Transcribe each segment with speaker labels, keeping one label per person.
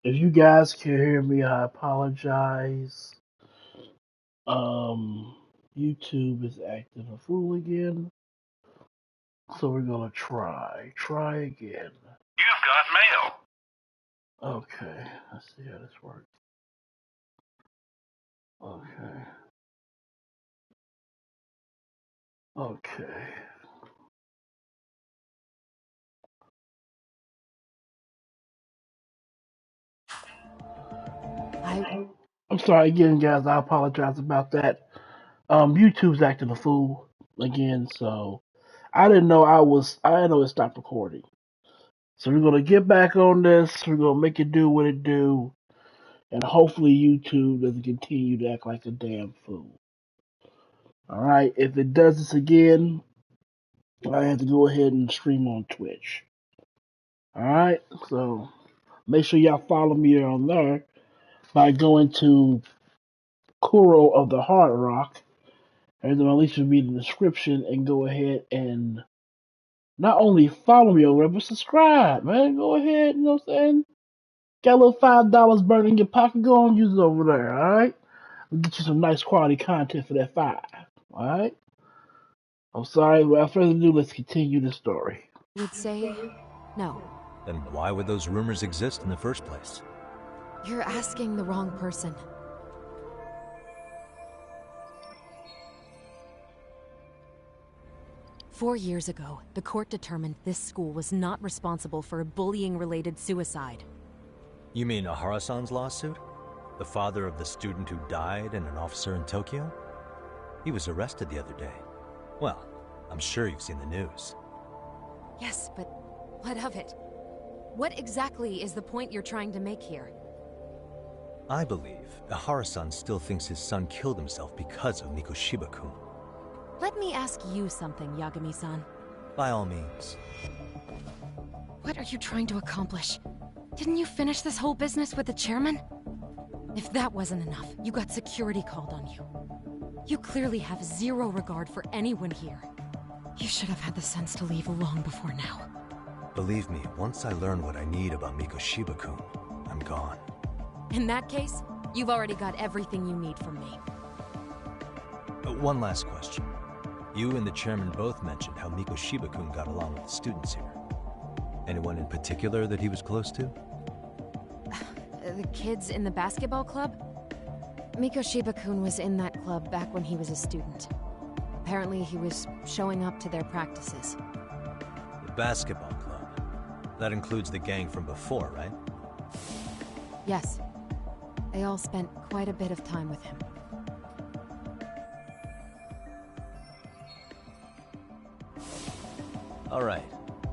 Speaker 1: If you guys can hear me, I apologize. Um, YouTube is acting a fool again, so we're gonna try again.
Speaker 2: You've got mail.
Speaker 1: Okay, let's see how this works. Okay, okay. I'm sorry again, guys. I apologize about that. YouTube's acting a fool again, so I didn't know I didn't know it stopped recording. So we're gonna get back on this. We're gonna make it do what it do, and hopefully YouTube doesn't continue to act like a damn fool. All right. If it does this again, I have to go ahead and stream on Twitch. All right. So make sure y'all follow me on there by going to Kuro of the Hard Rock. And then at least will be in the description and go ahead and not only follow me over there, but subscribe, man. Go ahead, you know what I'm saying? Got a little $5 burning in your pocket, go and use it over there, alright? We'll get you some nice quality content for that $5. Alright? I'm sorry, without further ado, let's continue the story.
Speaker 3: Would say no.
Speaker 4: Then why would those rumors exist in the first place?
Speaker 3: You're asking the wrong person. Four years ago, the court determined this school was not responsible for a bullying-related suicide.
Speaker 4: You mean Ahara-san's lawsuit? The father of the student who died and an officer in Tokyo? He was arrested the other day. Well, I'm sure you've seen the news.
Speaker 3: Yes, but what of it? What exactly is the point you're trying to make here?
Speaker 4: I believe Ahara-san still thinks his son killed himself because of Mikoshiba-kun.
Speaker 3: Let me ask you something, Yagami-san.
Speaker 4: By all means.
Speaker 3: What are you trying to accomplish? Didn't you finish this whole business with the chairman? If that wasn't enough, you got security called on you. You clearly have zero regard for anyone here. You should have had the sense to leave long before now.
Speaker 4: Believe me, once I learn what I need about Mikoshiba-kun, I'm gone.
Speaker 3: In that case, you've already got everything you need from me.
Speaker 4: One last question. You and the chairman both mentioned how Mikoshiba-kun got along with the students here. Anyone in particular that he was close to?
Speaker 3: The kids in the basketball club? Mikoshiba-kun was in that club back when he was a student. Apparently he was showing up to their practices.
Speaker 4: The basketball club? That includes the gang from before, right?
Speaker 3: Yes. They all spent quite a bit of time with him.
Speaker 4: All right.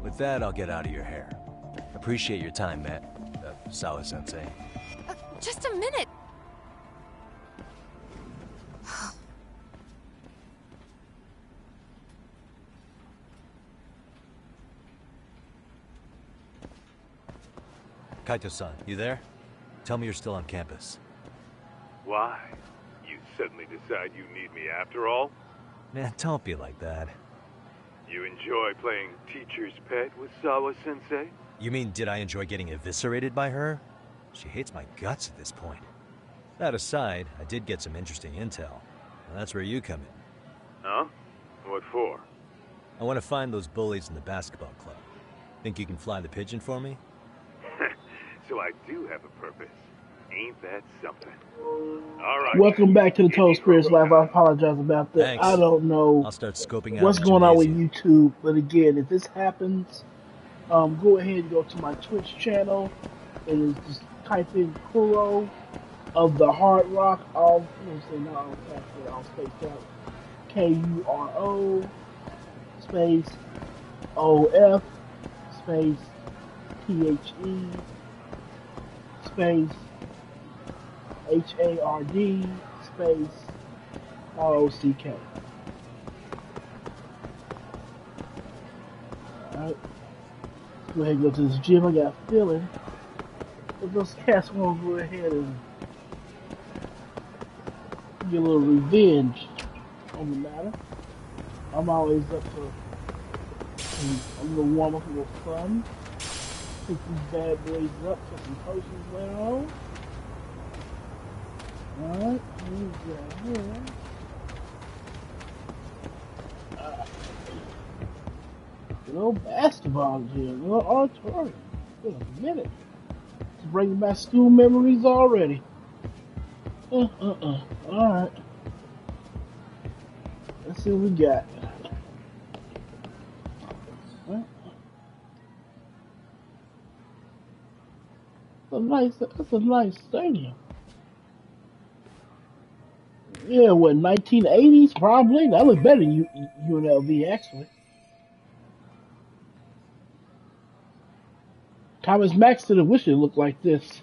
Speaker 4: With that, I'll get out of your hair. Appreciate your time, Matt. Sawa-sensei.
Speaker 3: Just a minute!
Speaker 4: Kaito-san, you there? Tell me you're still on campus.
Speaker 2: Why? You suddenly decide you need me after all?
Speaker 4: Man, don't be like that.
Speaker 2: You enjoy playing teacher's pet with Sawa-sensei?
Speaker 4: You mean, did I enjoy getting eviscerated by her? She hates my guts at this point. That aside, I did get some interesting intel. And that's where you come in.
Speaker 2: Huh? What for?
Speaker 4: I want to find those bullies in the basketball club. Think you can fly the pigeon for me?
Speaker 2: So I do have a purpose. Ain't that something? All right.
Speaker 1: Welcome back to the Total Spirits Live. I apologize about that.
Speaker 4: Thanks.
Speaker 1: I don't know
Speaker 4: I'll start scoping out
Speaker 1: what's
Speaker 4: the
Speaker 1: going on with
Speaker 4: gymnasium.
Speaker 1: YouTube, but again, if this happens, go ahead and go to my Twitch channel and just type in Kuro of the Hard Rock, all, not all capitals, all spaced out. Kuro space OF space THE space HARD space ROCK. Alright. Go ahead and go to this gym. I got a feeling that those cats want to go ahead and get a little revenge on the matter. I'm always up for a little warm up, a little fun. Pick these bad boys up, put some potions later on. Alright, here's that here. Little basketball gym, little auditorium. Been a minute. It's bringing back school memories already. Alright. Let's see what we got. That's a nice stadium. Yeah, what, 1980s probably? That looked better than UNLV actually. Thomas Max did have wished it looked like this.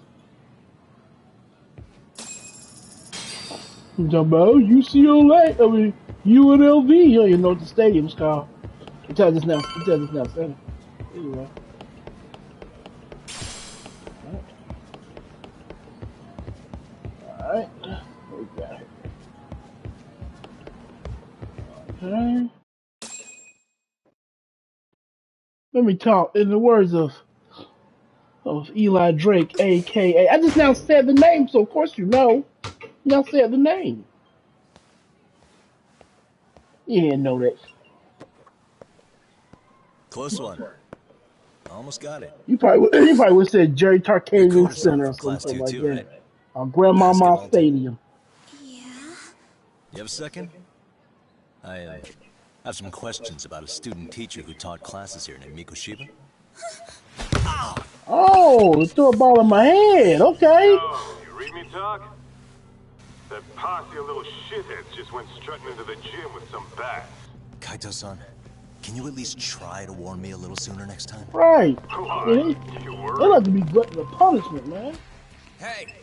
Speaker 1: About UCLA, I mean UNLV. You don't even know what the stadium's called. It tells us now. It tells us now. Center. Anyway. All right. What we got here? Okay. Let me talk in the words of Eli Drake, aka. I just now said the name, so of course you know. Now said the name. You didn't know that.
Speaker 4: Close one. Almost got it.
Speaker 1: You probably would have said Jerry
Speaker 4: You're
Speaker 1: Tarkanian
Speaker 4: cornerstone
Speaker 1: Center or
Speaker 4: for class
Speaker 1: something like
Speaker 4: 2-2,
Speaker 1: that.
Speaker 4: right?
Speaker 1: Or Grandmama
Speaker 4: Basketball team.
Speaker 1: Stadium.
Speaker 3: Yeah?
Speaker 4: You have a second? I have some questions about a student teacher who taught classes here named Miko Shiba.
Speaker 1: Oh, they threw a ball in my head. Okay.
Speaker 2: Yo, you read me talk? That posse of little shitheads just went strutting into the gym with some bats.
Speaker 4: Kaito-san, can you at least try to warn me a little sooner next time?
Speaker 1: Right.
Speaker 2: Why?
Speaker 1: Yeah,
Speaker 2: You
Speaker 1: they
Speaker 2: worried?
Speaker 1: like to be glutton of punishment, man.
Speaker 5: Hey!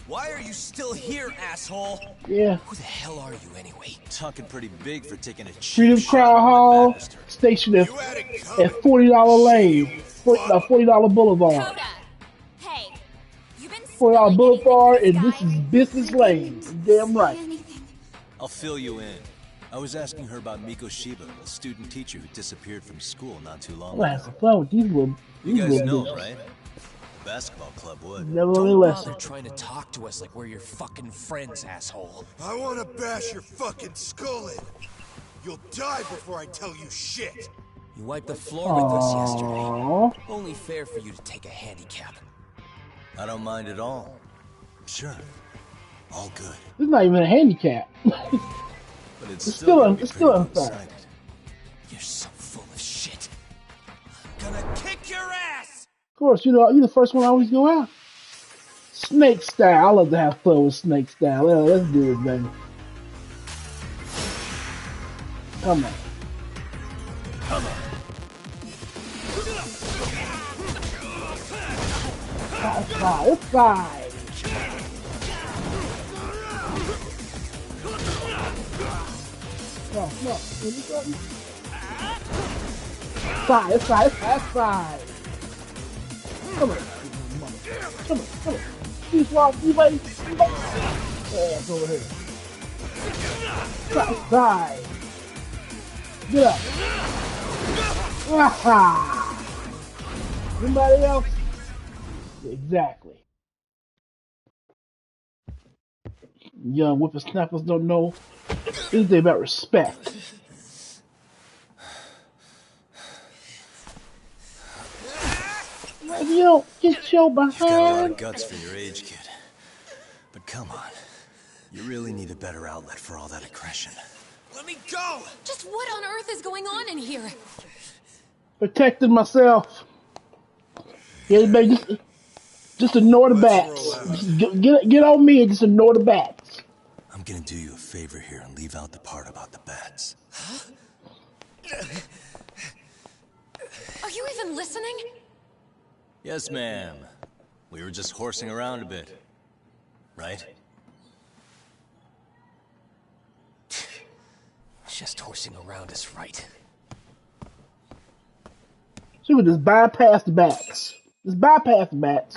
Speaker 5: Why are you still here, asshole?
Speaker 1: Yeah.
Speaker 5: Who the hell are you anyway?
Speaker 4: Talking pretty big for taking a cheap
Speaker 1: Freedom
Speaker 4: shot
Speaker 1: Crowd
Speaker 4: at my
Speaker 1: Hall,
Speaker 4: banister.
Speaker 1: stationed at
Speaker 6: You had it coming.
Speaker 1: $40
Speaker 6: Shit,
Speaker 1: lane,
Speaker 6: you fuck.
Speaker 1: $40 Boulevard.
Speaker 7: Coda! Hey, you been
Speaker 1: $40
Speaker 7: spilling
Speaker 1: Boulevard,
Speaker 7: anything
Speaker 1: and
Speaker 7: for
Speaker 1: this
Speaker 7: this
Speaker 1: is
Speaker 7: guy?
Speaker 1: business lane. You're damn right.
Speaker 4: I'll fill you in. I was asking her about Miko Shiba, a student teacher who disappeared from school not too long
Speaker 1: I'm gonna have
Speaker 4: ago.
Speaker 1: some fun with these little
Speaker 4: You guys know,
Speaker 1: bitches.
Speaker 4: right? Basketball club would.
Speaker 1: Never learned a
Speaker 5: Don't
Speaker 1: lesson.
Speaker 5: bother trying to talk to us like we're your fucking friends, asshole.
Speaker 6: I want to bash your fucking skull in. You'll die before I tell you shit.
Speaker 5: You wiped the floor with us yesterday.
Speaker 1: Aww.
Speaker 5: Only fair for you to take a handicap.
Speaker 4: I don't mind at all. Sure. All good.
Speaker 1: This is not even a handicap.
Speaker 4: But it's
Speaker 1: It's
Speaker 4: still, gonna be
Speaker 1: it's still
Speaker 4: pretty
Speaker 1: unfair.
Speaker 4: one-sided.
Speaker 5: You're so full of shit. I'm gonna kick your ass!
Speaker 1: Of course, you're the first one I always go out. Snake style. I love to have fun with snake style. Yeah, let's do it, baby. Come on.
Speaker 4: Come on.
Speaker 1: It's fine. No. It's fine. Come on. Please walk, you buddy. Yeah, it's over here. Side. Get up. Ah. Anybody else? Exactly. Young whippersnappers don't know anything about respect. If you don't get your
Speaker 4: You've got a lot
Speaker 1: behind.
Speaker 4: of guts for your age, kid. But come on. You really need a better outlet for all that aggression.
Speaker 6: Let me go.
Speaker 3: Just what on earth is going on in here?
Speaker 1: Protecting myself. Yeah, baby, just ignore the
Speaker 6: Let's
Speaker 1: bats.
Speaker 6: roll out.
Speaker 1: Just get on me and just ignore the bats.
Speaker 4: I'm gonna do you a favor here and leave out the part about the bats.
Speaker 3: Are you even listening?
Speaker 4: Yes, ma'am. We were just horsing around a bit. Right?
Speaker 5: Just horsing around is right.
Speaker 1: She would just bypass the bats. Just bypass the bats.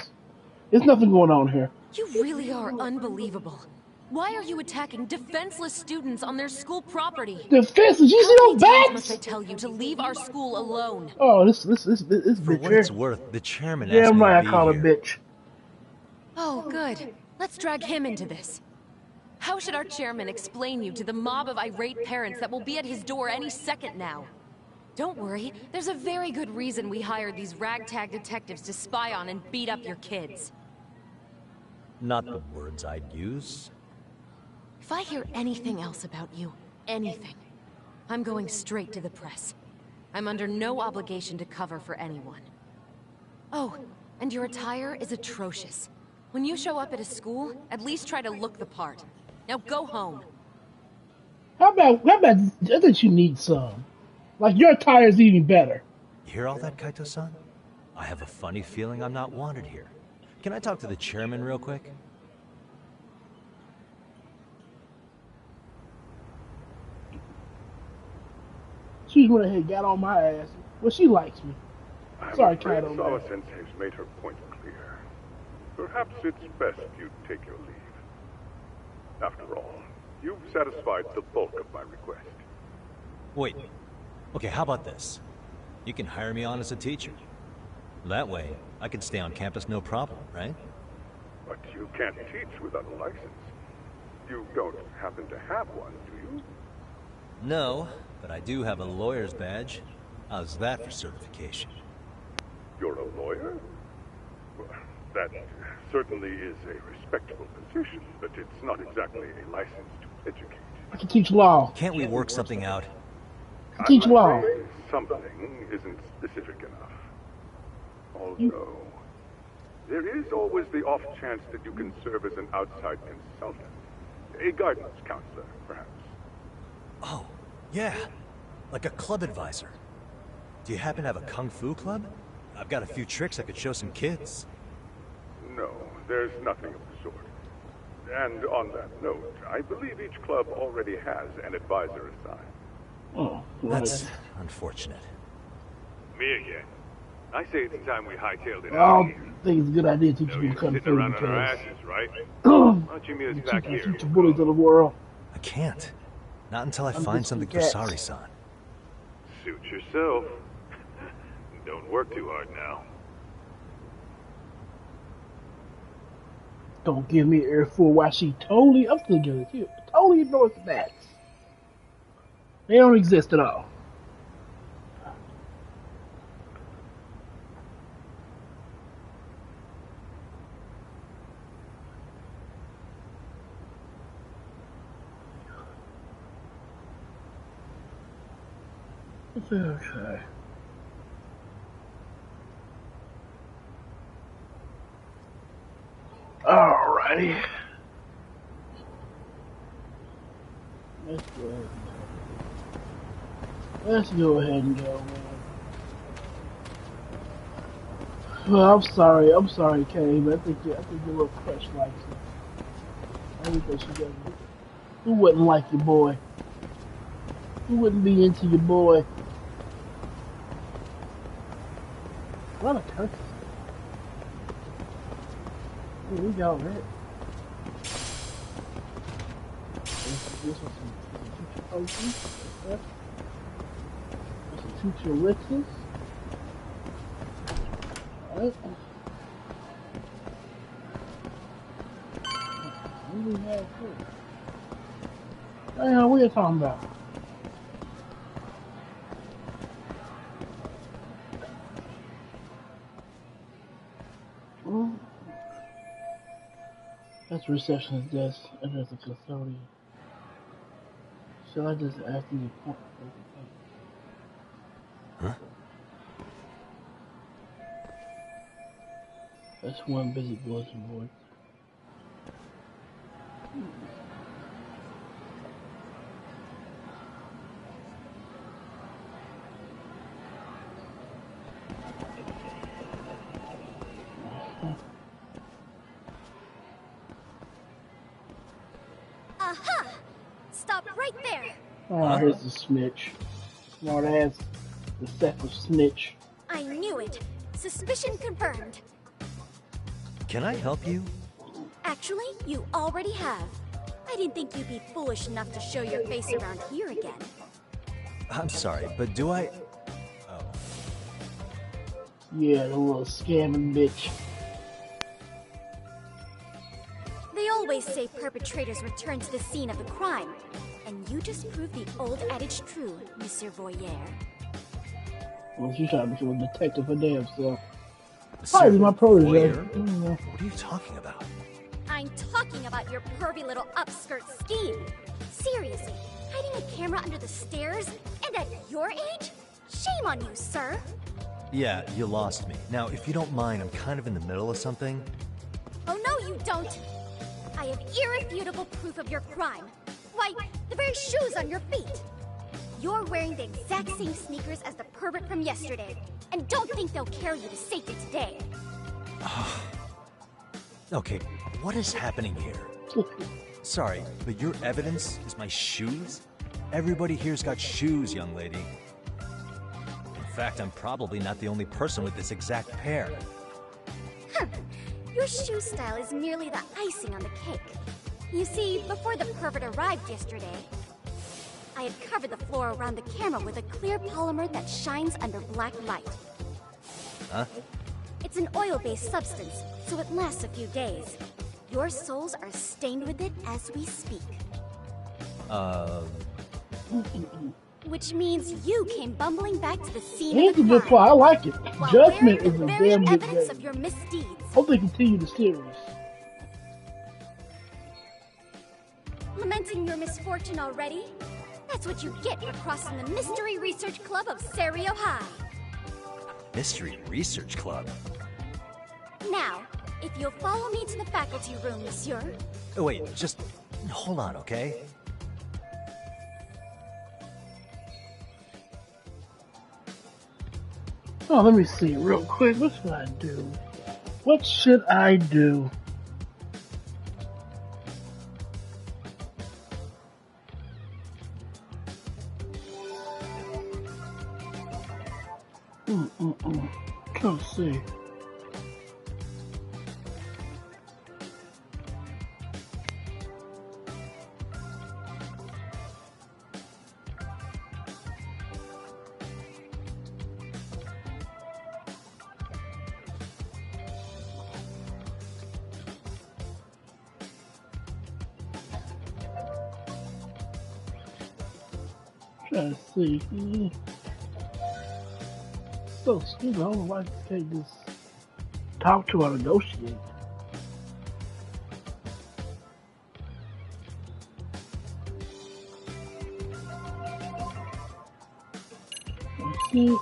Speaker 1: There's nothing going on here.
Speaker 3: You really are unbelievable. Why are you attacking defenseless students on their school property?
Speaker 1: Defenseless? You see
Speaker 3: How
Speaker 1: those
Speaker 3: many times must I
Speaker 1: bats?
Speaker 3: tell you to leave our school alone?
Speaker 1: Oh, this
Speaker 4: For
Speaker 1: bitch
Speaker 4: what
Speaker 1: here.
Speaker 4: it's worth, the chairman asked
Speaker 1: Damn
Speaker 4: me to
Speaker 1: right, I
Speaker 4: be
Speaker 1: call her
Speaker 4: here.
Speaker 1: bitch.
Speaker 3: Oh, good. Let's drag him into this. How should our chairman explain you to the mob of irate parents that will be at his door any second now? Don't worry, there's a very good reason we hired these ragtag detectives to spy on and beat up your kids.
Speaker 4: Not the words I'd use.
Speaker 3: If I hear anything else about you, anything, I'm going straight to the press. I'm under no obligation to cover for anyone. Oh, and your attire is atrocious. When you show up at a school, at least try to look the part. Now go home.
Speaker 1: How about, I think you need some. Like, your attire's even better.
Speaker 4: You hear all that, Kaito-san? I have a funny feeling I'm not wanted here. Can I talk to the chairman real quick?
Speaker 1: She went ahead and got on my ass. Well, she likes me. Sorry, Kaito.
Speaker 2: Sawa-sensei's made her point clear. Perhaps it's best you take your leave. After all, you've satisfied the bulk of my request.
Speaker 4: Wait. Okay, how about this? You can hire me on as a teacher. That way, I can stay on campus no problem, right?
Speaker 2: But you can't teach without a license. You don't happen to have one, do you?
Speaker 4: No, but I do have a lawyer's badge. How's that for certification?
Speaker 2: You're a lawyer? Well, that certainly is a respectable position, but it's not exactly a license to educate.
Speaker 1: I can teach law.
Speaker 4: Can't we work something out?
Speaker 1: I can teach law.
Speaker 2: Something isn't specific enough. Although, there is always the off chance that you can serve as an outside consultant. A guidance counselor, perhaps.
Speaker 4: Oh, yeah. Like a club advisor. Do you happen to have a kung fu club? I've got a few tricks I could show some kids.
Speaker 2: No, there's nothing of the sort. And on that note, I believe each club already has an advisor assigned.
Speaker 1: Oh,
Speaker 4: That's unfortunate.
Speaker 2: Me again. I say it's time we hightailed it
Speaker 1: I
Speaker 2: out of
Speaker 1: don't
Speaker 2: here.
Speaker 1: think it's a good idea to teach
Speaker 2: No
Speaker 1: you
Speaker 2: use
Speaker 1: to come
Speaker 2: sitting
Speaker 1: through
Speaker 2: around on our
Speaker 1: because
Speaker 2: asses, right?
Speaker 1: you
Speaker 2: Why don't you meet us back here?
Speaker 1: teach bullies of the world.
Speaker 4: I can't. Not until I
Speaker 1: I'm
Speaker 4: find
Speaker 1: just
Speaker 4: something for
Speaker 1: cats.
Speaker 4: Sari-san.
Speaker 2: Suit yourself. Don't work too hard now.
Speaker 1: Don't give me an earful while she totally, I'm still giving it to you. Totally ignores the bats. They don't exist at all. Okay. Alrighty. Let's go ahead and go, man. Well, I'm sorry, Kay, but I think your little crush likes you. I think that she doesn't. Who wouldn't like your boy? Who wouldn't be into your boy? A lot of turkeys. Yeah, we got that. This was some future potions. Some future riches. Alright. What do we have here? What the hell are we talking about? That's receptionist desk, and there's a custodian. Shall I just ask you to point?
Speaker 4: Huh?
Speaker 1: That's one busy bulletin board.
Speaker 7: Aha! Stop right there!
Speaker 1: Oh, here's the snitch. Smart ass, deceptive snitch.
Speaker 7: I knew it. Suspicion confirmed.
Speaker 4: Can I help you?
Speaker 7: Actually, you already have. I didn't think you'd be foolish enough to show your face around here again.
Speaker 4: I'm sorry, but do I... Oh.
Speaker 1: Yeah, the little scamming bitch.
Speaker 7: They always say perpetrators return to the scene of the crime. And you just proved the old adage true, Monsieur Voyeur.
Speaker 1: Well, she's trying to become a detective for damn self.
Speaker 4: Sir,
Speaker 1: Probably my protege.
Speaker 4: Voyeur? What are you talking about?
Speaker 7: I'm talking about your pervy little upskirt scheme. Seriously, hiding a camera under the stairs? And at your age? Shame on you, sir.
Speaker 4: Yeah, you lost me. Now, if you don't mind, I'm kind of in the middle of something.
Speaker 7: Oh, no, you don't. I have irrefutable proof of your crime. Why, the very shoes on your feet. You're wearing the exact same sneakers as the pervert from yesterday. And don't think they'll carry you to safety today.
Speaker 4: Okay, what is happening here? Sorry, but your evidence is my shoes? Everybody here's got shoes, young lady. In fact, I'm probably not the only person with this exact pair.
Speaker 7: Your shoe style is merely the icing on the cake. You see, before the pervert arrived yesterday, I had covered the floor around the camera with a clear polymer that shines under black light.
Speaker 4: Huh?
Speaker 7: It's an oil-based substance, so it lasts a few days. Your soles are stained with it as we speak. Which means you came bumbling back to the scene
Speaker 1: Here's
Speaker 7: of the
Speaker 1: a good
Speaker 7: crime.
Speaker 1: part. I like it.
Speaker 7: While
Speaker 1: Judgment
Speaker 7: wearing
Speaker 1: is
Speaker 7: the
Speaker 1: a
Speaker 7: very
Speaker 1: damn good
Speaker 7: evidence
Speaker 1: game.
Speaker 7: of your misdeeds.
Speaker 1: Hope they continue the series.
Speaker 7: Lamenting your misfortune already? That's what you get for crossing the Mystery Research Club of Serio High.
Speaker 4: Mystery Research Club?
Speaker 7: Now, if you'll follow me to the faculty room, monsieur.
Speaker 4: Oh, wait, just hold on, okay?
Speaker 1: Oh, let me see real quick. What should I do? What should I do? Let's see. Trying to see. So stupid. I don't know why I can't just talk to or negotiate. Let's see.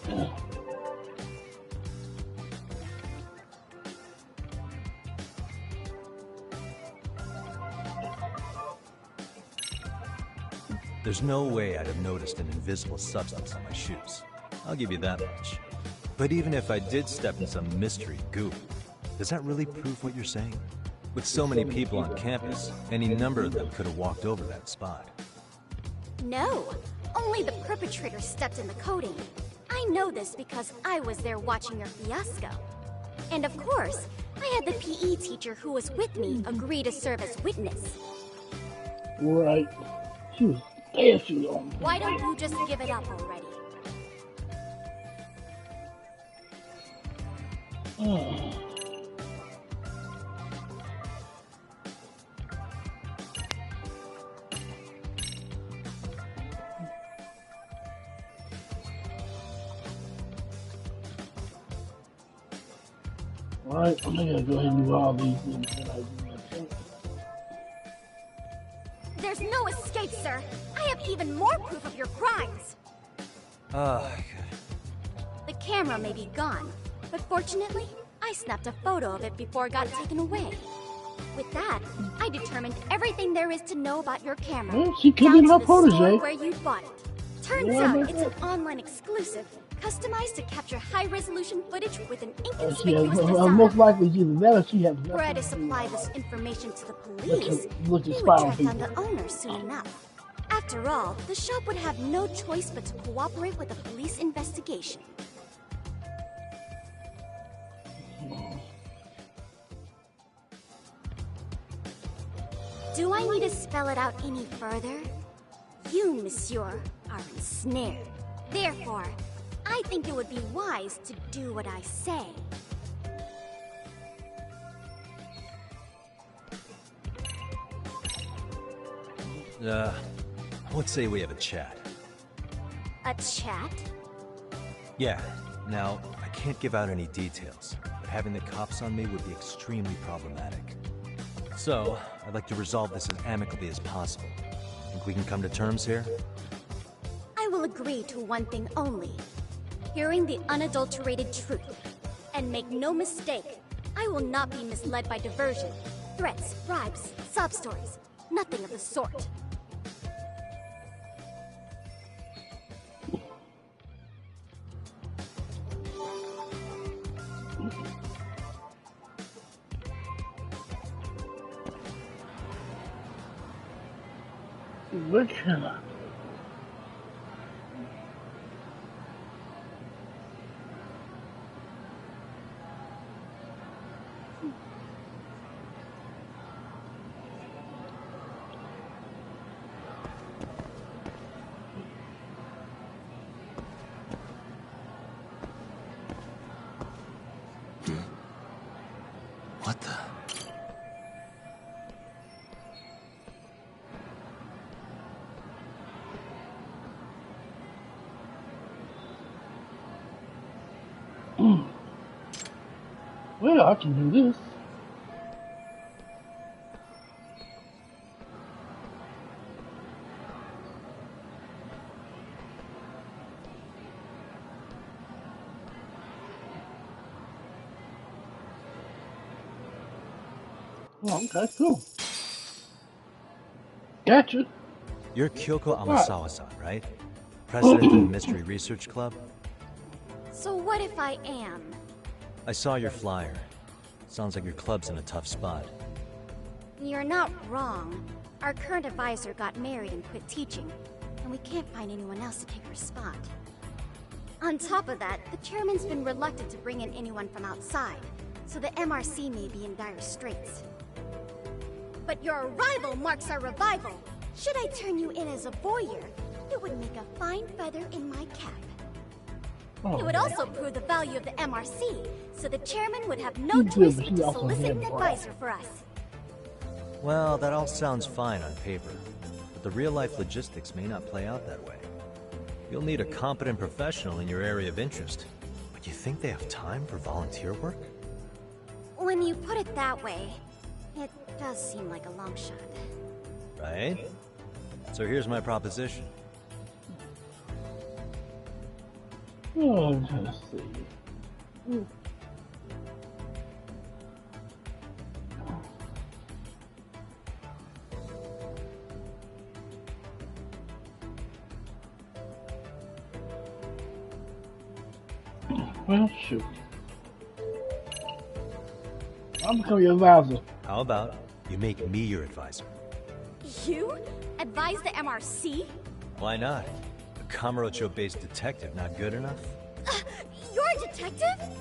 Speaker 4: There's no way I'd have noticed an invisible substance on my shoes. I'll give you that much. But even if I did step in some mystery goop, does that really prove what you're saying? With so many people on campus, any number of them could have walked over that spot.
Speaker 7: No, only the perpetrator stepped in the coding. I know this because I was there watching your fiasco. And of course, I had the PE teacher who was with me agree to serve as witness.
Speaker 1: Right. She was dancing on me.
Speaker 7: Why don't you just give it up already?
Speaker 1: Alright, I'm gonna go ahead and do all these things that I do.
Speaker 7: There's no escape, sir. I have even more proof of your crimes. The camera may be gone, but fortunately, I snapped a photo of it before it got taken away. With that, I determined everything there is to know about your camera.
Speaker 1: Well, she could
Speaker 7: down
Speaker 1: be
Speaker 7: to
Speaker 1: my
Speaker 7: the store
Speaker 1: protege.
Speaker 7: where you bought it. Turns
Speaker 1: Yeah,
Speaker 7: out
Speaker 1: but-
Speaker 7: it's an online exclusive, customized to capture high-resolution footage with an
Speaker 1: She has,
Speaker 7: inconspicuous design.
Speaker 1: most likely it's either that or she has
Speaker 7: Were I to
Speaker 1: nothing to do
Speaker 7: supply
Speaker 1: with
Speaker 7: this
Speaker 1: it.
Speaker 7: information to the
Speaker 1: Look
Speaker 7: police,
Speaker 1: at- look at
Speaker 7: they would
Speaker 1: spy
Speaker 7: track down
Speaker 1: people.
Speaker 7: the owner soon enough. After all, the shop would have no choice but to cooperate with the police investigation. Do I need to spell it out any further? You, monsieur, are ensnared. Therefore, I think it would be wise to do what I say.
Speaker 4: Let's say we have a chat.
Speaker 7: A chat?
Speaker 4: Yeah. Now, I can't give out any details, but having the cops on me would be extremely problematic. So, I'd like to resolve this as amicably as possible. Think we can come to terms here?
Speaker 7: I will agree to one thing only. Hearing the unadulterated truth. And make no mistake, I will not be misled by diversion, threats, bribes, sob stories. Nothing of the sort.
Speaker 1: What can I?
Speaker 5: What the?
Speaker 1: Well, I can do this. Oh, okay, cool. Gotcha.
Speaker 4: You're Kyoko Amasawa-san, right? President of the Mystery Research Club?
Speaker 7: So what if I am?
Speaker 4: I saw your flyer. Sounds like your club's in a tough spot.
Speaker 7: You're not wrong. Our current advisor got married and quit teaching, and we can't find anyone else to take her spot. On top of that, the chairman's been reluctant to bring in anyone from outside, so the MRC may be in dire straits. But your arrival marks our revival. Should I turn you in as a voyeur, it would make a fine feather in my cap.
Speaker 1: Oh,
Speaker 7: It would also prove the value of the MRC, so the chairman would have no choice but to solicit an advisor for us.
Speaker 4: Well, that all sounds fine on paper, but the real-life logistics may not play out that way. You'll need a competent professional in your area of interest. But you think they have time for volunteer work?
Speaker 7: When you put it that way, it does seem like a long shot.
Speaker 4: Right? So here's my proposition.
Speaker 1: Oh, let's see. Well, shoot. I'll become your advisor.
Speaker 4: How about you make me your advisor?
Speaker 7: You? Advise the MRC?
Speaker 4: Why not? A Kamurocho-based detective not good enough?
Speaker 7: You're a detective?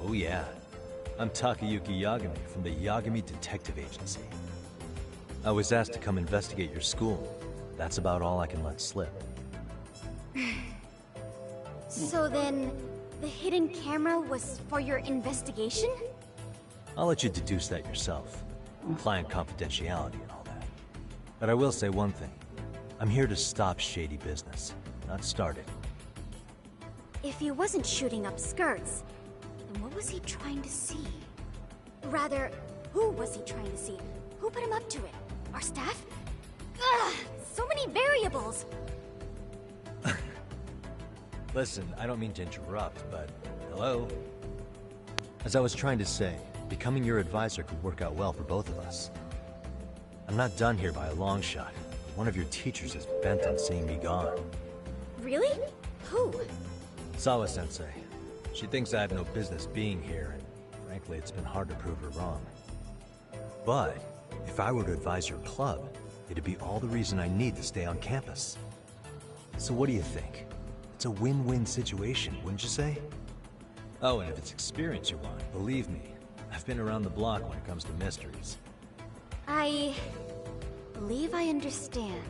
Speaker 4: Oh yeah. I'm Takayuki Yagami from the Yagami Detective Agency. I was asked to come investigate your school. That's about all I can let slip.
Speaker 7: So then, the hidden camera was for your investigation?
Speaker 4: I'll let you deduce that yourself. Client confidentiality and all that. But I will say one thing. I'm here to stop shady business, not start it.
Speaker 7: If he wasn't shooting up skirts, then what was he trying to see? Rather, who was he trying to see? Who put him up to it? Our staff? Ugh, so many variables!
Speaker 4: Listen, I don't mean to interrupt, but hello? As I was trying to say, becoming your advisor could work out well for both of us. I'm not done here by a long shot. One of your teachers is bent on seeing me gone.
Speaker 7: Really? Who?
Speaker 4: Sawa-sensei. She thinks I have no business being here, and frankly, it's been hard to prove her wrong. But if I were to advise your club, it'd be all the reason I need to stay on campus. So what do you think? It's a win-win situation, wouldn't you say? Oh, and if it's experience you want, believe me, I've been around the block when it comes to mysteries.
Speaker 7: I believe I understand.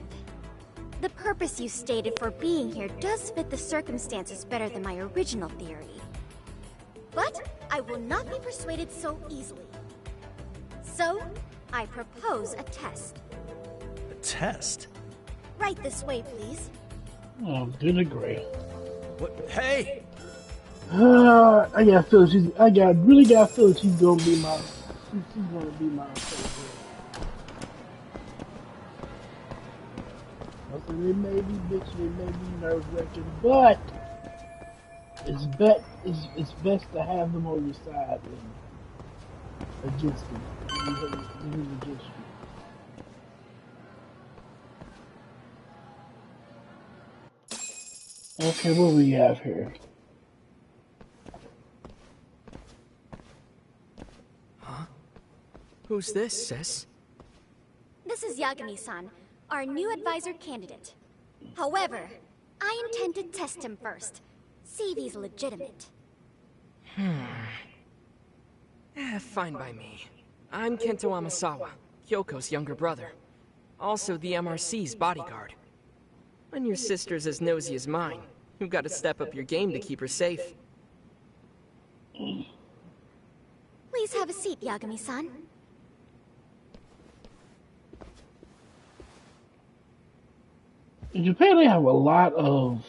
Speaker 7: The purpose you stated for being here does fit the circumstances better than my original theory. But I will not be persuaded so easily. So, I propose a test.
Speaker 4: A test?
Speaker 7: Right this way, please.
Speaker 1: Oh, good and great.
Speaker 4: What? Hey!
Speaker 1: I got a feeling really got a feeling she's gonna be my favorite. I said, it may be bitchy, it may be nerve-wracking, but it's best to have them on your side than against them. Against you. Okay, what we have here?
Speaker 8: Huh? Who's this, sis?
Speaker 7: This is Yagami-san, our new advisor candidate. However, I intend to test him first. See if he's legitimate.
Speaker 8: Fine by me. I'm Kento Amasawa, Kyoko's younger brother. Also the MRC's bodyguard. When your sister's as nosy as mine, you've got to step up your game to keep her safe.
Speaker 7: Please have a seat, Yagami-san.
Speaker 1: In Japan, they have a lot of.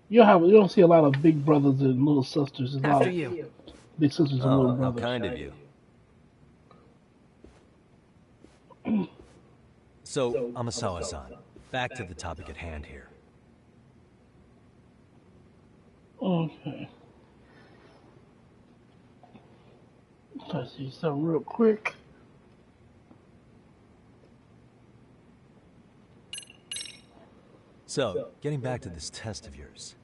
Speaker 1: You don't see a lot of big brothers and little sisters. There's a lot
Speaker 8: After
Speaker 1: of
Speaker 8: you.
Speaker 1: big sisters and little
Speaker 4: How
Speaker 1: brothers.
Speaker 4: kind of you. So, Amasawa-san, back to the topic at hand here.
Speaker 1: Okay. Let's see something real quick.
Speaker 4: So, getting back to this test of yours.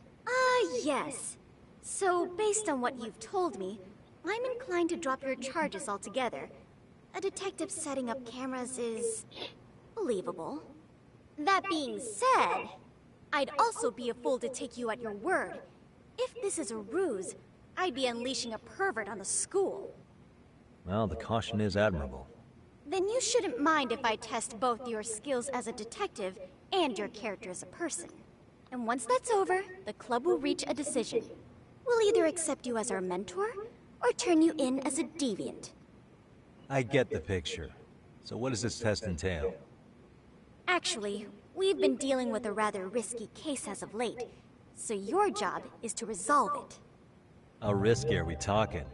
Speaker 7: Yes. So, based on what you've told me, I'm inclined to drop your charges altogether. A detective setting up cameras is believable. That being said, I'd also be a fool to take you at your word. If this is a ruse, I'd be unleashing a pervert on the school.
Speaker 4: Well, the caution is admirable.
Speaker 7: Then you shouldn't mind if I test both your skills as a detective and your character as a person. And once that's over, the club will reach a decision. We'll either accept you as our mentor, or turn you in as a deviant.
Speaker 4: I get the picture. So what does this test entail?
Speaker 7: Actually, we've been dealing with a rather risky case as of late, so your job is to resolve it.
Speaker 4: How risky are we talking?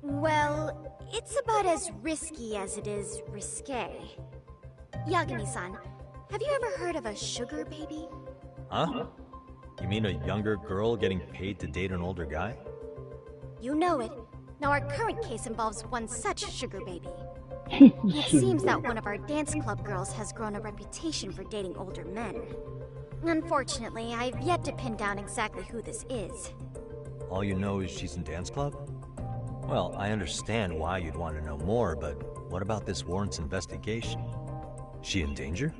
Speaker 7: Well, it's about as risky as it is risque. Yagami-san, have you ever heard of a sugar baby?
Speaker 4: Huh? You mean a younger girl getting paid to date an older guy?
Speaker 7: You know it. Now our current case involves one such sugar baby. It seems that one of our dance club girls has grown a reputation for dating older men. Unfortunately, I've yet to pin down exactly who this is.
Speaker 4: All you know is she's in dance club? Well, I understand why you'd want to know more, but what about this warrants investigation? She in danger?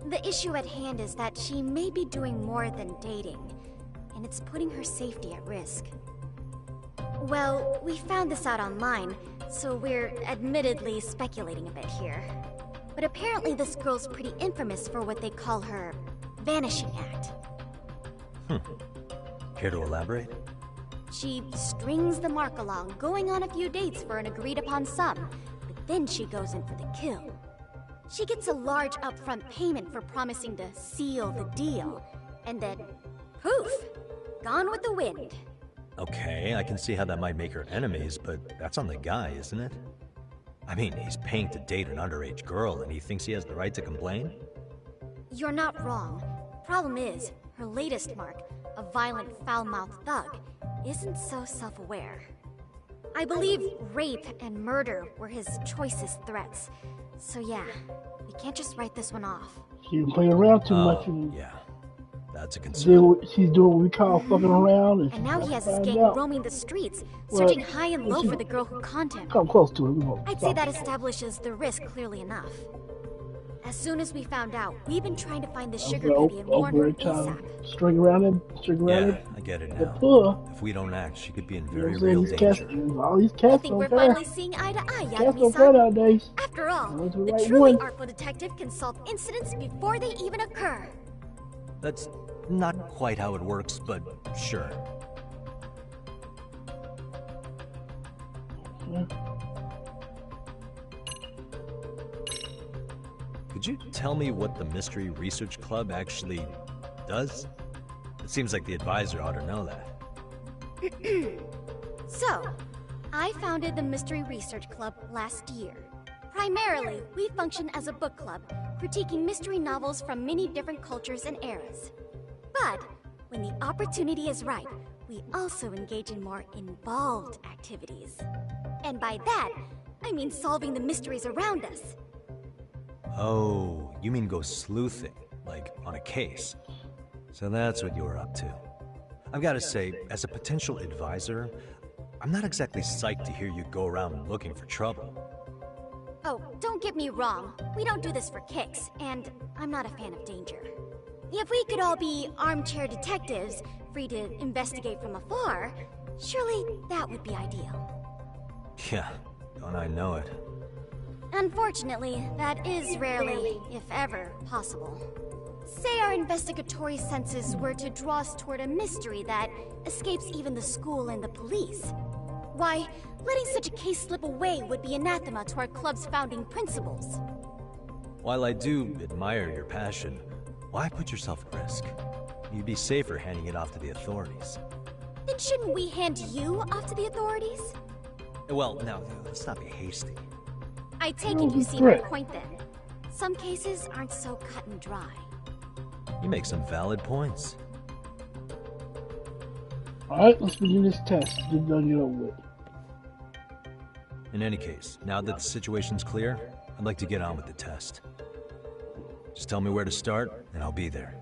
Speaker 7: The issue at hand is that she may be doing more than dating, and it's putting her safety at risk. Well, we found this out online, so we're admittedly speculating a bit here. But apparently this girl's pretty infamous for what they call her vanishing act.
Speaker 4: Care to elaborate?
Speaker 7: She strings the mark along, going on a few dates for an agreed-upon sum, but then she goes in for the kill. She gets a large upfront payment for promising to seal the deal, and then, poof, gone with the wind.
Speaker 4: Okay, I can see how that might make her enemies, but that's on the guy, isn't it? I mean, he's paying to date an underage girl, and he thinks he has the right to complain?
Speaker 7: You're not wrong. Problem is, her latest mark, a violent, foul-mouthed thug, isn't so self-aware. I believe rape and murder were his choicest threats. So yeah, we can't just write this one off.
Speaker 1: She's playing around too much. And
Speaker 4: yeah, that's a concern.
Speaker 1: she's doing what we call fucking around.
Speaker 7: And now he has his gang roaming the streets,
Speaker 1: Well,
Speaker 7: searching high and low for the girl who conned him.
Speaker 1: Come close to it. We won't
Speaker 7: I'd say
Speaker 1: stop.
Speaker 7: that establishes the risk clearly enough. As soon as we found out, we've been trying to find the sugar
Speaker 1: Okay,
Speaker 7: baby and warn her ASAP.
Speaker 1: String around it,
Speaker 4: Yeah, I get it
Speaker 1: the
Speaker 4: now.
Speaker 1: poor.
Speaker 4: If we don't act, she could be in
Speaker 1: You know
Speaker 4: very
Speaker 1: what I'm saying?
Speaker 4: real
Speaker 1: These cats,
Speaker 4: danger.
Speaker 1: all these
Speaker 7: I
Speaker 1: cats
Speaker 7: think
Speaker 1: don't
Speaker 7: we're
Speaker 1: care.
Speaker 7: finally seeing eye to eye,
Speaker 1: Cats don't care
Speaker 7: Yagami-san.
Speaker 1: nowadays.
Speaker 7: After all,
Speaker 1: Unless the
Speaker 7: the
Speaker 1: right
Speaker 7: truly
Speaker 1: one.
Speaker 7: artful detective can solve incidents before they even occur.
Speaker 4: That's not quite how it works, but sure.
Speaker 1: Yeah.
Speaker 4: Could you tell me what the Mystery Research Club actually does? It seems like the advisor ought to know that.
Speaker 7: So, I founded the Mystery Research Club last year. Primarily, we function as a book club, critiquing mystery novels from many different cultures and eras. But, when the opportunity is right, we also engage in more involved activities. And by that, I mean solving the mysteries around us.
Speaker 4: Oh, you mean go sleuthing, like on a case. So that's what you're up to. I've got to say, as a potential advisor, I'm not exactly psyched to hear you go around looking for trouble.
Speaker 7: Oh, don't get me wrong. We don't do this for kicks, and I'm not a fan of danger. If we could all be armchair detectives, free to investigate from afar, surely that would be ideal.
Speaker 4: Yeah, don't I know it.
Speaker 7: Unfortunately, that is rarely, if ever, possible. Say our investigatory senses were to draw us toward a mystery that escapes even the school and the police. Why, letting such a case slip away would be anathema to our club's founding principles.
Speaker 4: While I do admire your passion, why put yourself at risk? You'd be safer handing it off to the authorities.
Speaker 7: Then shouldn't we hand you off to the authorities?
Speaker 4: Well, now, let's not be hasty.
Speaker 7: I take it you see my point then. Some cases aren't so cut and dry.
Speaker 4: You make some valid points.
Speaker 1: Alright, let's begin this test. Get it done, get over with.
Speaker 4: In any case, now that the situation's clear, I'd like to get on with the test. Just tell me where to start, and I'll be there.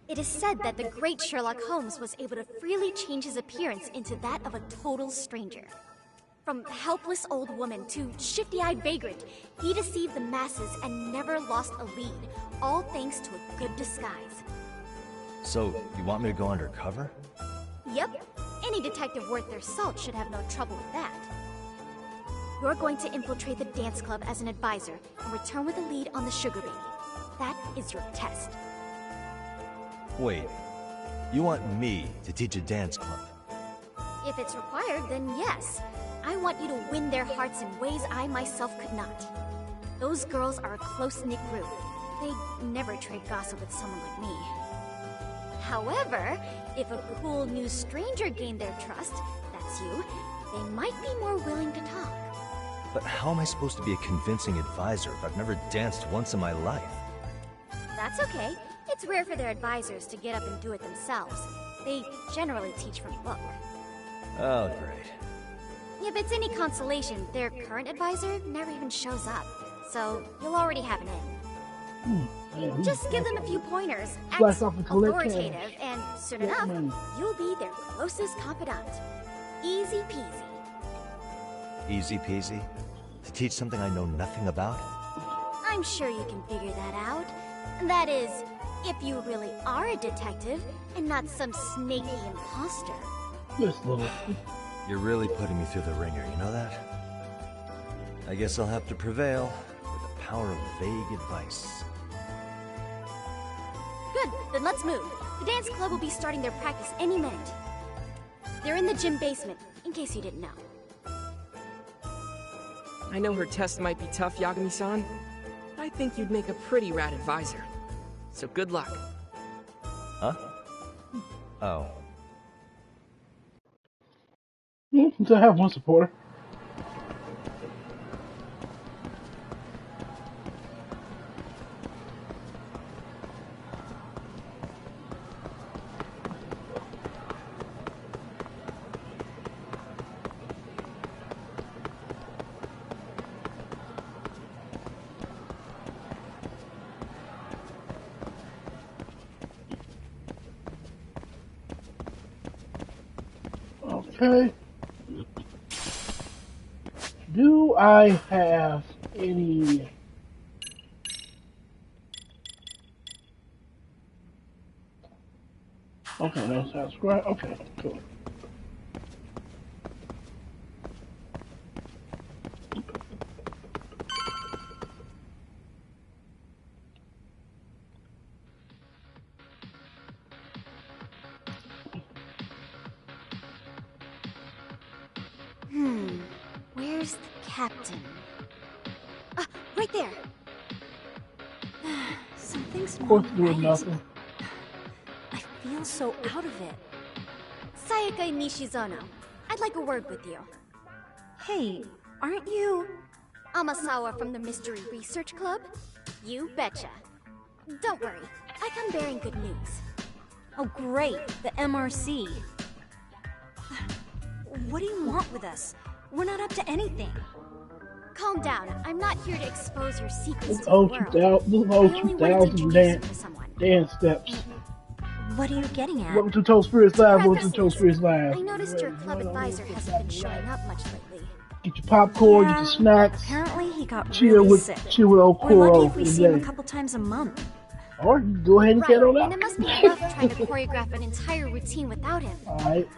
Speaker 7: It is said that the great Sherlock Holmes was able to freely change his appearance into that of a total stranger. From helpless old woman to shifty-eyed vagrant, he deceived the masses and never lost a lead, all thanks to a good disguise.
Speaker 4: So, you want me to go undercover?
Speaker 7: Yep, any detective worth their salt should have no trouble with that. You're going to infiltrate the dance club as an advisor and return with a lead on the sugar baby. That is your test.
Speaker 4: Wait, you want me to teach a dance club?
Speaker 7: If it's required, then yes. I want you to win their hearts in ways I myself could not. Those girls are a close-knit group. They never trade gossip with someone like me. However, if a cool new stranger gained their trust, that's you, they might be more willing to talk.
Speaker 4: But how am I supposed to be a convincing advisor if I've never danced once in my life?
Speaker 7: That's okay. It's rare for their advisors to get up and do it themselves. They generally teach from a book.
Speaker 4: Oh, great.
Speaker 7: If it's any consolation, their current advisor never even shows up. So, you'll already have an in. Just give them a few pointers, act authoritative, and soon enough, you'll be their closest confidant. Easy peasy.
Speaker 4: Easy peasy? To teach something I know nothing about?
Speaker 7: I'm sure you can figure that out. That is, if you really are a detective, and not some snaky imposter.
Speaker 1: This little...
Speaker 4: You're really putting me through the ringer, you know that? I guess I'll have to prevail with the power of vague advice.
Speaker 7: Good, then let's move. The dance club will be starting their practice any minute. They're in the gym basement, in case you didn't know.
Speaker 8: I know her test might be tough, Yagami-san. I think you'd make a pretty rad advisor. So good luck.
Speaker 4: Huh? Oh.
Speaker 1: So I have one supporter. Okay. Do I have any Okay, that sounds right. Okay, cool.
Speaker 7: Where's the captain? Ah, right there.
Speaker 9: Something's
Speaker 1: Of course,
Speaker 9: not
Speaker 1: doing
Speaker 9: right.
Speaker 1: nothing.
Speaker 9: I feel so out of it.
Speaker 7: Sayaka Nishizono, I'd like a word with you.
Speaker 9: Hey, aren't you...
Speaker 7: Amasawa from the Mystery Research Club? You betcha. Don't worry, I come bearing good news.
Speaker 9: Oh great, the MRC. What do you want with us? We're not up to anything.
Speaker 7: Calm down, I'm not here to expose your secrets
Speaker 1: This
Speaker 7: to the
Speaker 1: old
Speaker 7: world.
Speaker 1: 2000, this
Speaker 7: I
Speaker 1: old
Speaker 7: only wanted to
Speaker 1: 2000
Speaker 7: introduce
Speaker 1: dance,
Speaker 7: you to someone.
Speaker 1: dance steps.
Speaker 9: What are you getting at?
Speaker 1: Welcome to Toast Spirits Live. Welcome to
Speaker 7: Preface
Speaker 1: Toast
Speaker 7: this,
Speaker 1: Spirits Live.
Speaker 7: I noticed your club advisor hasn't been showing up much lately.
Speaker 1: Get your popcorn, get
Speaker 9: Yeah,
Speaker 1: your snacks.
Speaker 9: apparently he got
Speaker 1: Chill
Speaker 9: really
Speaker 1: with
Speaker 9: sick.
Speaker 1: old
Speaker 9: We're lucky
Speaker 1: Koro
Speaker 9: if
Speaker 1: for
Speaker 9: we
Speaker 1: the
Speaker 9: see him a
Speaker 1: day.
Speaker 9: couple times a month.
Speaker 1: Or you can go ahead and
Speaker 7: Right,
Speaker 1: get on
Speaker 7: and
Speaker 1: out.
Speaker 7: it must be rough trying to choreograph an entire routine without him.
Speaker 1: Alright,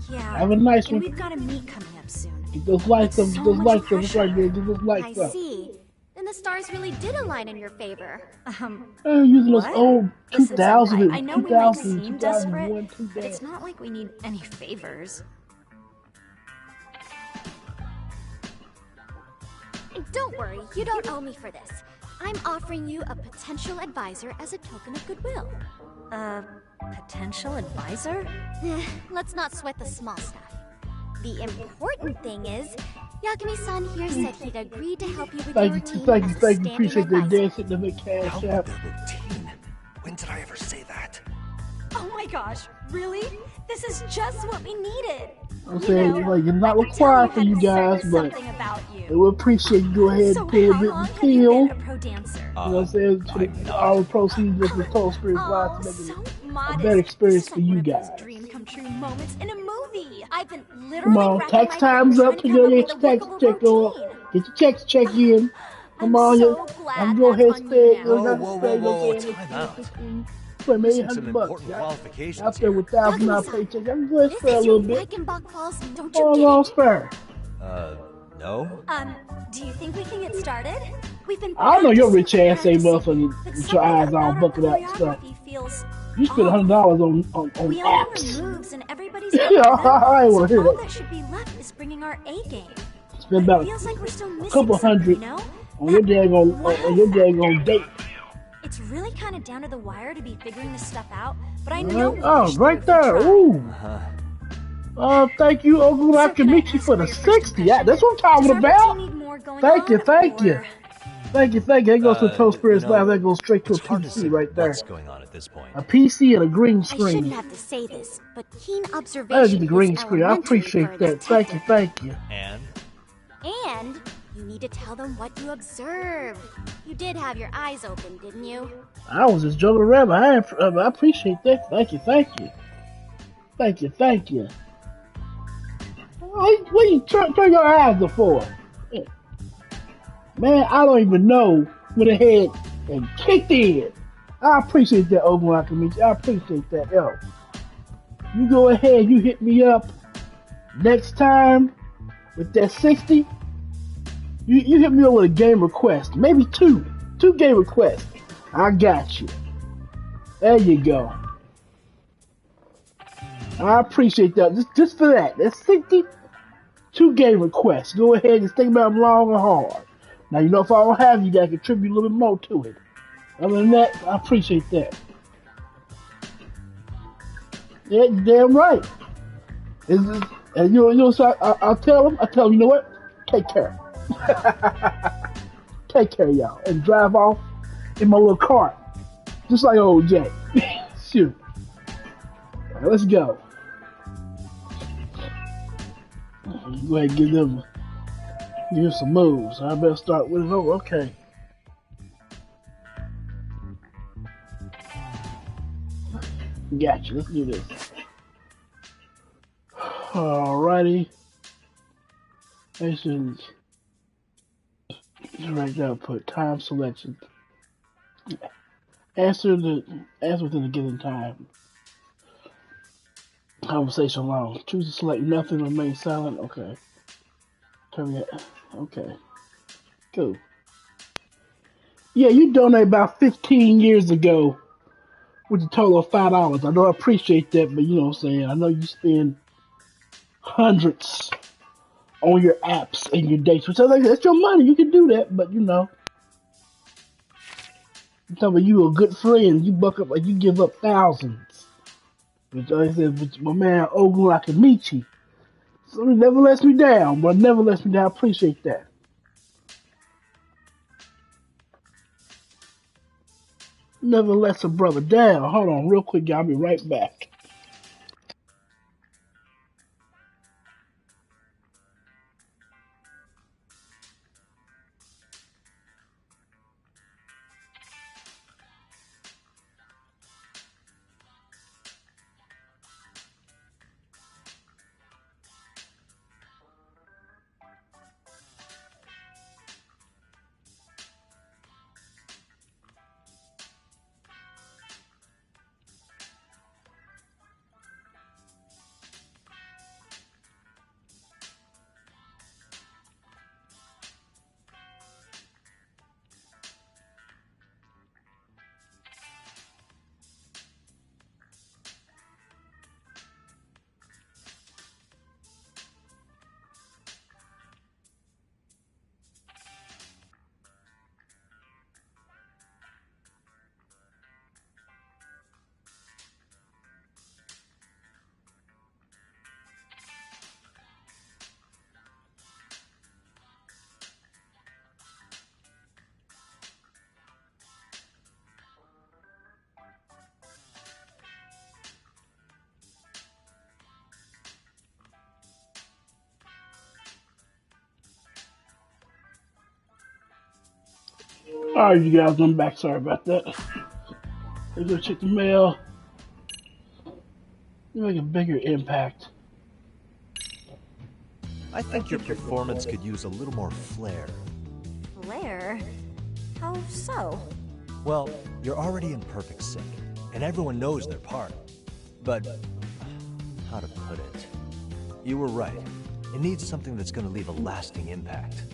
Speaker 9: Yeah,
Speaker 1: have a nice
Speaker 9: and
Speaker 1: one.
Speaker 9: we've got a meet coming up soon.
Speaker 1: Get those lights up,
Speaker 9: It's
Speaker 1: get
Speaker 9: so
Speaker 1: those
Speaker 9: much
Speaker 1: lights up. That's right
Speaker 9: pressure.
Speaker 1: there, get those lights
Speaker 7: I
Speaker 1: up.
Speaker 7: see. Then the stars really did align in your favor.
Speaker 1: Hey, using those
Speaker 9: What?
Speaker 1: old
Speaker 9: Listen,
Speaker 1: 2000,
Speaker 9: Senpai, I know we might
Speaker 1: 2000,
Speaker 9: seem
Speaker 1: 2001,
Speaker 9: desperate, but it's not like we need any favors.
Speaker 7: Don't worry, you don't owe me for this. I'm offering you a potential advisor as a token of goodwill.
Speaker 9: Potential advisor?
Speaker 7: Let's not sweat the small stuff. The important thing is, Yagami-san here said he'd agreed to help you with your routine as a
Speaker 1: thank you.
Speaker 7: standing
Speaker 1: Appreciate that
Speaker 7: advisor.
Speaker 1: dancing to make cash
Speaker 5: Help
Speaker 1: out.
Speaker 5: with the routine? When did I ever say that?
Speaker 9: Oh my gosh, really? This is just what we needed.
Speaker 1: I'm saying,
Speaker 9: You know,
Speaker 1: like, it's not
Speaker 9: I could tell
Speaker 1: required
Speaker 9: you
Speaker 1: for
Speaker 9: had
Speaker 1: you
Speaker 9: to
Speaker 1: guys,
Speaker 9: service
Speaker 1: but
Speaker 9: something about you.
Speaker 1: we would appreciate you go ahead
Speaker 9: So
Speaker 1: and pay a
Speaker 9: how
Speaker 1: bit
Speaker 9: long
Speaker 1: of
Speaker 9: have you
Speaker 1: pill.
Speaker 9: been a pro dancer?
Speaker 1: You know what I'm saying?
Speaker 5: I'm not.
Speaker 1: All the proceeds of the Toast Spirits Live to make
Speaker 9: so
Speaker 1: it a
Speaker 9: modest.
Speaker 1: better experience
Speaker 9: This is
Speaker 1: for
Speaker 9: like
Speaker 1: you
Speaker 9: one of
Speaker 1: guys.
Speaker 9: those dream come true moments in a movie. I've been
Speaker 1: Come
Speaker 9: literally
Speaker 1: on,
Speaker 9: racking
Speaker 1: tax
Speaker 9: my
Speaker 1: time's
Speaker 9: brain
Speaker 1: up.
Speaker 9: trying
Speaker 1: To
Speaker 9: to come
Speaker 1: get
Speaker 9: up
Speaker 1: your
Speaker 9: with a
Speaker 1: tax
Speaker 9: workable
Speaker 1: check on.
Speaker 9: routine.
Speaker 1: Get your checks check in. Come
Speaker 9: I'm
Speaker 1: on,
Speaker 9: so
Speaker 1: I'm
Speaker 9: glad
Speaker 1: go
Speaker 9: that's
Speaker 1: ahead
Speaker 9: on
Speaker 1: and
Speaker 9: you
Speaker 1: spend.
Speaker 9: now.
Speaker 1: You know
Speaker 5: Whoa,
Speaker 1: what I'm
Speaker 5: whoa,
Speaker 1: saying?
Speaker 5: time out.
Speaker 1: Spend maybe
Speaker 5: Missing some
Speaker 1: $100.
Speaker 5: important qualifications
Speaker 1: Out there with $1,000
Speaker 7: Yagami-san,
Speaker 1: paycheck. I'm going to
Speaker 7: This
Speaker 1: spare a
Speaker 7: is your
Speaker 1: little bit.
Speaker 7: Reichenbach balls, don't
Speaker 1: Oh,
Speaker 7: you
Speaker 1: long
Speaker 7: get it?
Speaker 1: spare.
Speaker 5: No?
Speaker 9: Do you think we can get started? We've been
Speaker 1: I know your rich
Speaker 9: practicing,
Speaker 1: ass ain't
Speaker 9: practicing,
Speaker 1: motherfucking
Speaker 9: but
Speaker 1: with your
Speaker 9: something
Speaker 1: eyes all
Speaker 9: about our
Speaker 1: buckled out and stuff.
Speaker 9: choreography feels
Speaker 1: You spend
Speaker 9: off.
Speaker 1: $100 on
Speaker 9: We all know
Speaker 1: apps.
Speaker 9: our moves and everybody's
Speaker 1: Yeah,
Speaker 9: good at them,
Speaker 1: I ain't wanna
Speaker 9: so
Speaker 1: hear
Speaker 9: all
Speaker 1: that.
Speaker 9: that should be left is bringing our A game.
Speaker 1: Spend
Speaker 9: But
Speaker 1: about
Speaker 9: it feels like we're still
Speaker 1: a
Speaker 9: missing
Speaker 1: couple
Speaker 9: something,
Speaker 1: hundred
Speaker 9: you know?
Speaker 1: on your
Speaker 9: That
Speaker 1: daggone
Speaker 9: wow
Speaker 1: date.
Speaker 9: It's really kind of down to the wire to be figuring this stuff out, but I know we'll
Speaker 1: Oh,
Speaker 9: push through
Speaker 1: right
Speaker 9: if we
Speaker 1: there.
Speaker 9: try.
Speaker 1: Ooh. Thank you, Ogun
Speaker 9: So can I
Speaker 1: Akamichi,
Speaker 9: ask
Speaker 1: for
Speaker 9: for
Speaker 1: the
Speaker 9: your first
Speaker 1: 60. Yeah,
Speaker 9: impression?
Speaker 1: that's what I'm talking
Speaker 9: Does our
Speaker 1: about.
Speaker 9: routine need more going
Speaker 1: Thank you,
Speaker 9: on,
Speaker 1: thank you.
Speaker 9: or...
Speaker 1: Thank you. That goes to Toast Spirits Live. That goes straight to a
Speaker 4: It's hard to say
Speaker 1: PC right there.
Speaker 4: what's going on at this point.
Speaker 1: A PC and a green
Speaker 7: I shouldn't
Speaker 1: screen.
Speaker 7: have to say this, but keen
Speaker 1: I get
Speaker 7: observation
Speaker 1: the green
Speaker 7: is
Speaker 1: screen. I
Speaker 7: elementary
Speaker 1: appreciate
Speaker 7: for a
Speaker 1: that. Thank you,
Speaker 7: detective.
Speaker 1: thank you.
Speaker 4: And
Speaker 7: And you need to tell them what you observed. You did have your eyes open, didn't you?
Speaker 1: I was just joking around. I appreciate that. Thank you, thank you. Thank you, thank you. What you turn your eyes up for? Man, I don't even know when the head and kicked in. I appreciate that, Ogun Akamichi. I appreciate that, yo. You go ahead, you hit me up next time with that 60. You hit me up with a game request. Maybe two game requests. I got you. There you go. I appreciate that. Just for that. That's 60. 2 game requests. Go ahead and think about them long and hard. Now, you know, if I don't have you, I contribute a little bit more to it. Other than that, I appreciate that. Yeah, you're damn right. And so I'll tell them, you know what? Take care. Take care, y'all. And drive off in my little cart. Just like old Jay. Shoot. All right, let's go. Go ahead and give them some moves. I better start with it. Oh, okay. Gotcha. Let's do this. Alrighty. Actions. Right now, put time selection. Answer within a given time. Conversation long. Choose to select nothing, remain silent. Okay. Terminate. Okay. Cool. Yeah, you donated about 15 years ago with a total of $5. I know I appreciate that, but you know what I'm saying. I know you spend hundreds on your apps and your dates, which I like that's your money. You can do that, but you know, I'm talking about you a good friend. You buck up like you give up thousands. Which like I said, with my man Ogun Akamichi. So he never lets me down, but never lets me down. I appreciate that. Never lets a brother down. Hold on, real quick, y'all. I'll be right back. Alright, you guys, I'm back. Sorry about that. Let's go check the mail. Make a bigger impact.
Speaker 4: I think your performance could use a little more flair.
Speaker 9: Flair? How so?
Speaker 4: Well, you're already in perfect sync, and everyone knows their part. But, how to put it? You were right. It needs something that's going to leave a lasting impact.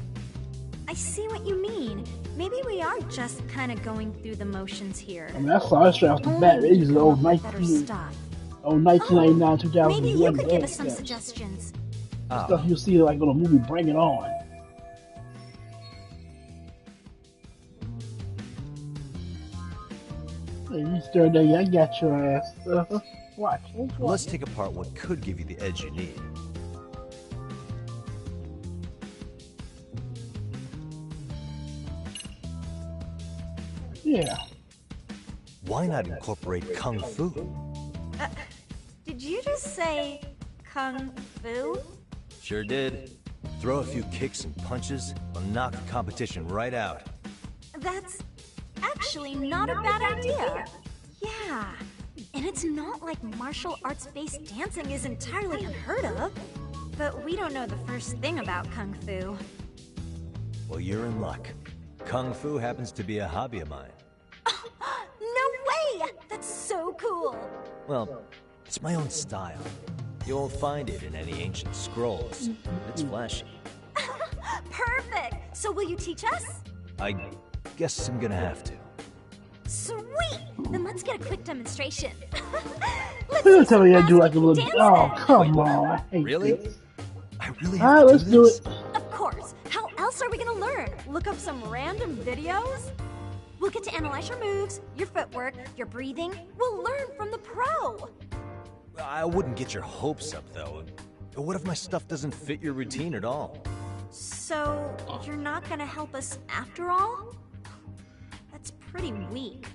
Speaker 9: I see what you mean. Maybe we are just kind of going through the motions here.
Speaker 1: I mean, I saw it straight off the bat. It is old 1999, 2001.
Speaker 9: Maybe you could give us some suggestions.
Speaker 1: Stuff you'll see like on a movie Bring It On. Hey, you stir there, I got your ass. Watch.
Speaker 4: Let's take apart what could give you the edge you need.
Speaker 1: Yeah.
Speaker 4: Why not incorporate Kung Fu?
Speaker 9: Did you just say Kung Fu?
Speaker 4: Sure did. Throw a few kicks and punches, will knock the competition right out.
Speaker 9: That's actually not a bad idea. Yeah, and it's not like martial arts-based dancing is entirely unheard of. But we don't know the first thing about Kung Fu.
Speaker 4: Well, you're in luck. Kung Fu happens to be a hobby of mine.
Speaker 9: No way! That's so cool!
Speaker 4: Well, it's my own style. You won't find it in any ancient scrolls. It's flashy.
Speaker 9: Perfect! So will you teach us?
Speaker 4: I guess I'm gonna have to.
Speaker 9: Sweet! Then let's get a quick demonstration.
Speaker 1: You're telling me I do like a little. Oh, come on. I hate
Speaker 4: really?
Speaker 1: this.
Speaker 4: I really
Speaker 1: Alright, let's do it.
Speaker 9: Of course. How else are we gonna learn? Look up some random videos? We'll get to analyze your moves, your footwork, your breathing. We'll learn from the pro.
Speaker 4: I wouldn't get your hopes up, though. What if my stuff doesn't fit your routine at all?
Speaker 9: So, you're not gonna help us after all? That's pretty weak.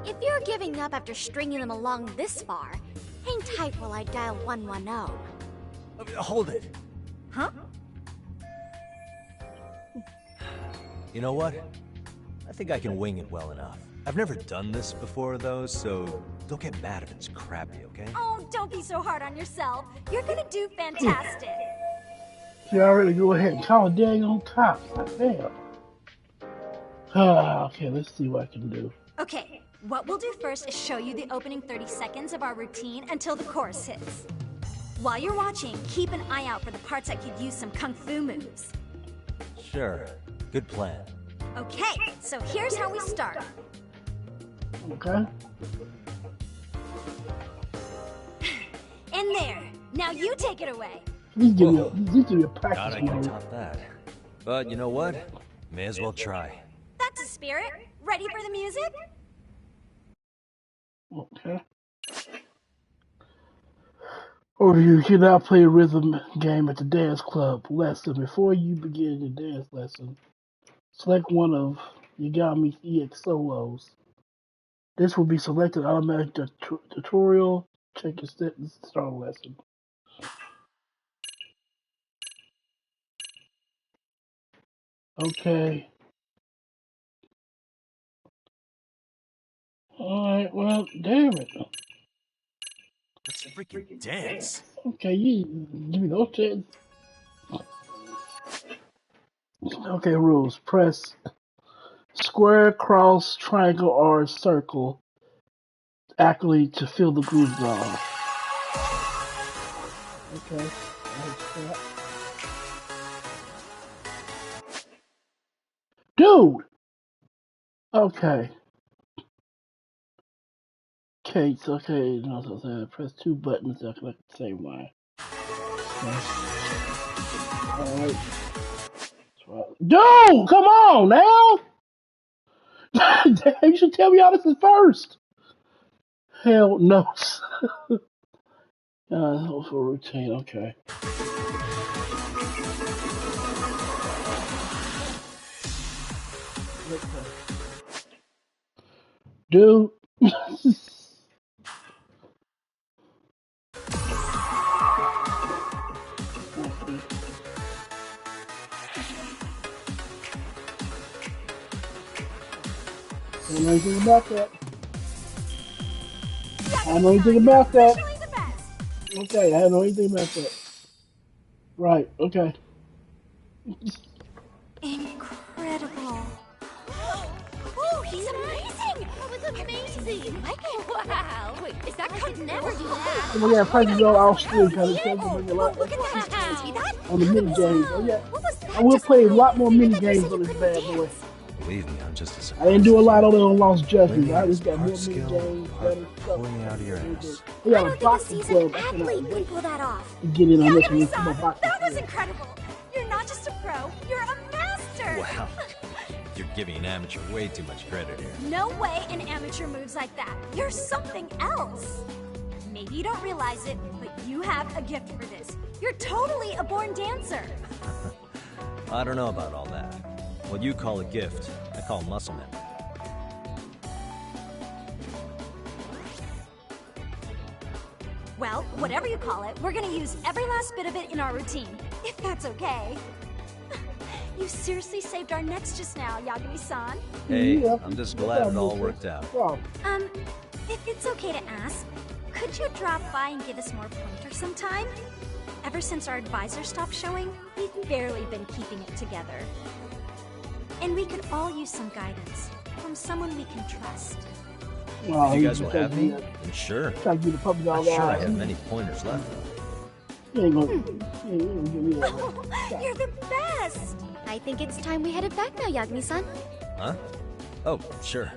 Speaker 7: If you're giving up after stringing them along this far, hang tight while I dial 110.
Speaker 4: Hold it.
Speaker 9: Huh?
Speaker 4: You know what? I think I can wing it well enough. I've never done this before, though, so don't get mad if it's crappy, okay?
Speaker 9: Oh, don't be so hard on yourself. You're gonna do fantastic.
Speaker 1: You already go ahead and call a dang on top. Damn. Okay, let's see what I can do.
Speaker 9: Okay, what we'll do first is show you the opening 30 seconds of our routine until the chorus hits. While you're watching, keep an eye out for the parts that could use some kung fu moves.
Speaker 4: Sure. Good plan.
Speaker 9: Okay, so here's how we start.
Speaker 1: Okay.
Speaker 9: In there. Now you take it away.
Speaker 1: These give you a practice
Speaker 4: God, I can
Speaker 1: mode.
Speaker 4: top that. But you know what? May as well try.
Speaker 9: That's a spirit. Ready for the music?
Speaker 1: Okay. Overview. You should now play a rhythm game at the dance club lesson. Before you begin your dance lesson, select one of Yagami's EX solos. This will be selected automatic tutorial. Check your sentence to start a lesson. Okay. Alright, well, damn it.
Speaker 4: Let's freaking dance.
Speaker 1: Okay, you give me those checks. Okay, rules. Press square, cross, triangle, or circle accurately to fill the groove zone. Okay. Dude! Okay. Okay, so press two buttons that connect the same line. Okay. Alright. Dude! Come on now! Damn, you should tell me all this is first! Hell no. For routine, okay. Dude. I don't know anything about that. I don't know anything about that. Okay, I don't know anything about that. Right, okay.
Speaker 9: Incredible. Oh, he's amazing!
Speaker 7: That was amazing! Wow! Wait, is that could never do that?
Speaker 1: Oh yeah, practice go off screen because it tells me a lot
Speaker 9: Look at that! See that?
Speaker 1: on the mini games. Oh yeah,
Speaker 9: What was that?
Speaker 1: I will
Speaker 9: Just
Speaker 1: play a
Speaker 9: like
Speaker 1: lot more
Speaker 9: we've
Speaker 1: mini
Speaker 9: never
Speaker 1: games
Speaker 9: seen
Speaker 1: on this
Speaker 9: from
Speaker 1: bad
Speaker 9: games.
Speaker 1: boy.
Speaker 4: Believe me, I'm just as
Speaker 1: I didn't do a lot on it on Lost Judgment.
Speaker 4: Maybe
Speaker 1: I just got
Speaker 4: art
Speaker 1: more mini
Speaker 4: skill,
Speaker 1: games,
Speaker 4: art
Speaker 1: better stuff.
Speaker 4: pouring out of your ass.
Speaker 1: We
Speaker 9: I
Speaker 1: got a
Speaker 9: don't think a
Speaker 1: boxing
Speaker 9: seasoned
Speaker 1: club. I cannot
Speaker 9: athlete
Speaker 1: wait
Speaker 9: can pull that off.
Speaker 1: to get in on this one.
Speaker 9: Yagami-san,
Speaker 1: My boxing
Speaker 9: that was
Speaker 1: club.
Speaker 9: incredible. You're not just a pro, you're a master.
Speaker 4: Wow. You're giving an amateur way too much credit here.
Speaker 9: No way an amateur moves like that. You're something else. Maybe you don't realize it, but you have a gift for this. You're totally a born dancer.
Speaker 4: I don't know about all that. What you call a gift, I call muscle memory.
Speaker 9: Well, whatever you call it, we're gonna use every last bit of it in our routine, if that's okay. You seriously saved our necks just now, Yagami-san.
Speaker 4: Hey,
Speaker 1: Yeah.
Speaker 4: I'm just glad it all worked out.
Speaker 1: Wow.
Speaker 9: If it's okay to ask, could you drop by and give us more pointers sometime? Ever since our advisor stopped showing, we've barely been keeping it together. And we could all use some guidance from someone we can trust.
Speaker 1: Wow,
Speaker 4: If you guys
Speaker 1: he
Speaker 4: will
Speaker 1: just
Speaker 4: have
Speaker 1: tried
Speaker 4: me,
Speaker 1: to do
Speaker 4: then sure.
Speaker 1: that. Tried to get the puppy dog
Speaker 4: I'm sure I
Speaker 1: out.
Speaker 4: have many pointers left.
Speaker 1: He ain't gonna give me that.
Speaker 9: You're the best!
Speaker 7: I think it's time we headed back now, Yagami-san.
Speaker 4: Huh? Oh, sure.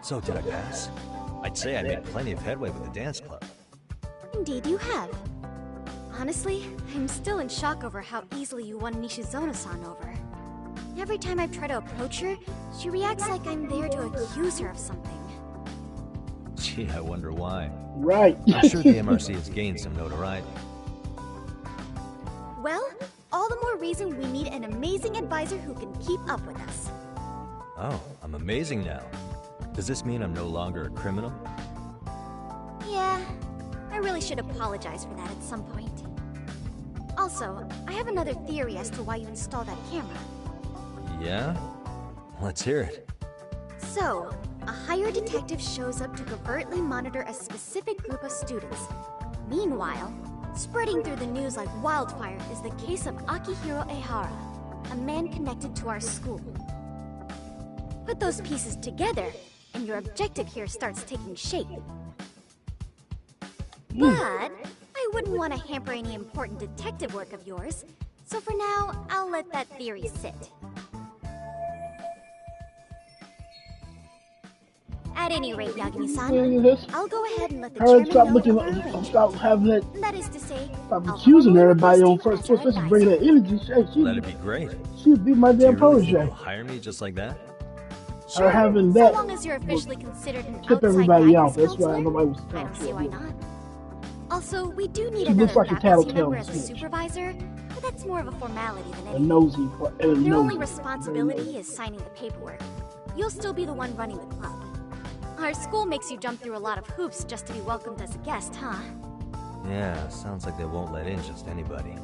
Speaker 4: So, did I pass? I'd say I made plenty of headway with the dance club.
Speaker 7: Indeed you have. Honestly, I'm still in shock over how easily you won Nishizono-san over. Every time I try to approach her, she reacts like I'm there to accuse her of something.
Speaker 4: Gee, I wonder why.
Speaker 1: Right.
Speaker 4: I'm sure the MRC has gained some notoriety.
Speaker 7: Well, all the more reason we need an amazing advisor who can keep up with us.
Speaker 4: Oh, I'm amazing now. Does this mean I'm no longer a criminal?
Speaker 7: Yeah, I really should apologize for that at some point. Also, I have another theory as to why you installed that camera.
Speaker 4: Yeah? Let's hear it.
Speaker 7: So, a hired detective shows up to covertly monitor a specific group of students. Meanwhile, spreading through the news like wildfire is the case of Akihiro Ehara, a man connected to our school. Put those pieces together, and and your objective here starts taking shape. But I wouldn't want to hamper any important detective work of yours, so for now, I'll let that theory sit. At any rate, Yagami-san, I'll go ahead and let the chairman
Speaker 1: Stop
Speaker 7: know
Speaker 1: looking,
Speaker 7: of our arrangement.
Speaker 1: stop having that.
Speaker 7: That is to say,
Speaker 1: Stop
Speaker 7: I'll
Speaker 1: accusing
Speaker 7: formally
Speaker 1: everybody on
Speaker 7: request
Speaker 1: first
Speaker 7: you as
Speaker 1: person,
Speaker 7: our
Speaker 1: bringing that
Speaker 7: advisor.
Speaker 1: energy.
Speaker 4: That'd be great.
Speaker 1: She'd be my
Speaker 4: Do you
Speaker 1: damn
Speaker 4: really think
Speaker 1: protege.
Speaker 4: you'll hire me just like that?
Speaker 7: Sure,
Speaker 1: having
Speaker 7: so
Speaker 1: that
Speaker 7: long as you're officially considered an
Speaker 1: tip
Speaker 7: outside
Speaker 1: everybody
Speaker 7: guidance
Speaker 1: out. That's why
Speaker 7: counselor,
Speaker 1: nobody was
Speaker 7: I don't
Speaker 1: talking
Speaker 7: see why
Speaker 1: to her.
Speaker 7: not. Also, we do need
Speaker 1: She looks
Speaker 7: another
Speaker 1: like a
Speaker 7: faculty
Speaker 1: tattletale
Speaker 7: member as a
Speaker 1: snitch.
Speaker 7: supervisor, but that's more of a formality than
Speaker 1: A
Speaker 7: anything.
Speaker 1: nosy,
Speaker 7: Their only responsibility is signing the paperwork. You'll still be the one running the club. Our school makes you jump through a lot of hoops just to be welcomed as a guest, huh?
Speaker 4: Yeah, sounds like they won't let in just anybody.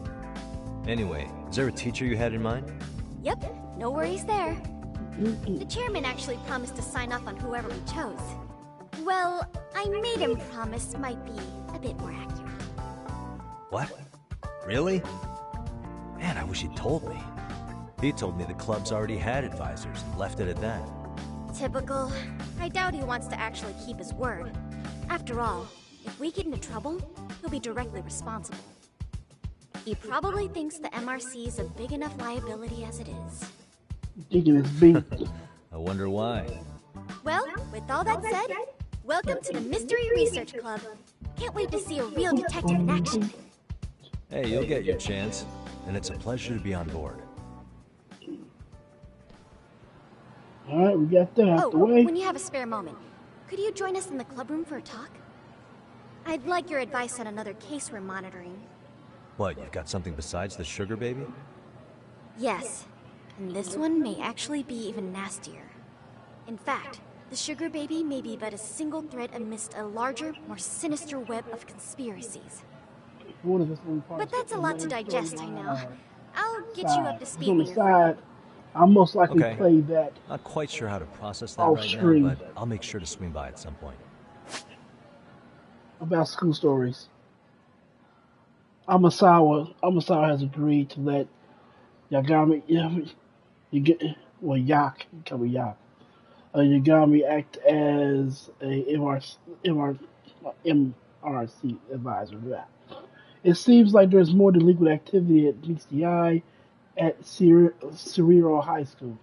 Speaker 4: Anyway, is there a teacher you had in mind?
Speaker 7: Yep, no worries there. The chairman actually promised to sign off on whoever we chose. Well, I made him promise might be a bit more accurate.
Speaker 4: What? Really? Man, I wish he'd told me. He told me the club's already had advisors and left it at that.
Speaker 7: Typical. I doubt he wants to actually keep his word. After all, if we get into trouble, he'll be directly responsible. He probably thinks the MRC is a big enough liability as it is.
Speaker 1: Ridiculous beat.
Speaker 4: I wonder why.
Speaker 7: Well, with all that said, welcome to the Mystery Research Club. Can't wait to see a real detective in action.
Speaker 4: Hey, you'll get your chance, and it's a pleasure to be on board.
Speaker 1: Alright, we got that out the way.
Speaker 7: When you have a spare moment, could you join us in the clubroom for a talk? I'd like your advice on another case we're monitoring.
Speaker 4: What, you've got something besides the sugar baby?
Speaker 7: Yes, and this one may actually be even nastier. In fact, the sugar baby may be but a single thread amidst a larger, more sinister web of conspiracies. But that's a lot to digest, I know. I'll get you up to speed
Speaker 1: on
Speaker 7: when
Speaker 1: the
Speaker 7: you're
Speaker 1: side. I'll most likely
Speaker 4: Okay.
Speaker 1: play that.
Speaker 4: Not quite sure how to process that
Speaker 1: Off
Speaker 4: right
Speaker 1: stream.
Speaker 4: now, but I'll make sure to swing by at some point.
Speaker 1: About school stories. Amasawa has agreed to let Yagami, Yak, you call me Yak. Yagami act as a MRC advisor. Yeah. It seems like there's more delinquent activity that meets the eye at Cerrito High School.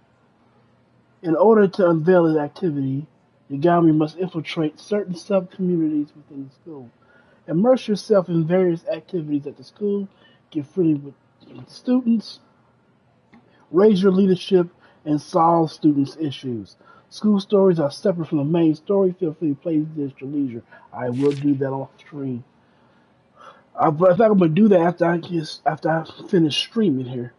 Speaker 1: In order to unveil his activity, Yagami must infiltrate certain sub-communities within the school. Immerse yourself in various activities at the school, get friendly with students, raise your leadership, and solve students' issues. School stories are separate from the main story. Feel free to play this at your leisure. I will do that off stream. But I think I'm gonna do that after I finish streaming here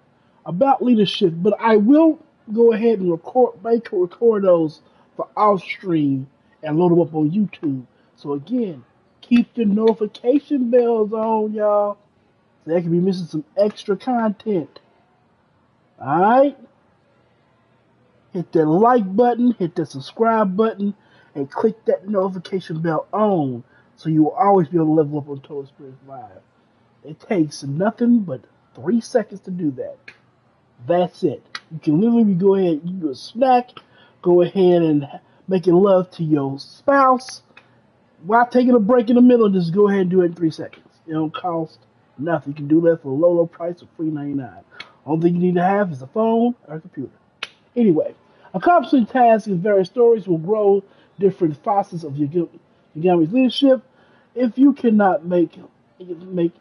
Speaker 1: about leadership. But I will go ahead and record those for off stream and load them up on YouTube. So again, keep the notification bells on, y'all, so they can be missing some extra content. All right, hit that like button, hit that subscribe button, and click that notification bell on, so you will always be able to level up on Total Spirits Live. It takes nothing but 3 seconds to do that. That's it. You can literally go ahead, you do a snack, go ahead and making love to your spouse while taking a break in the middle. Just go ahead and do it in 3 seconds. It don't cost nothing. You can do that for a low price of $3.99. Only thing you need to have is a phone or a computer. Anyway, accomplishing tasks in various stories will grow different facets of Yagami's leadership. If you cannot make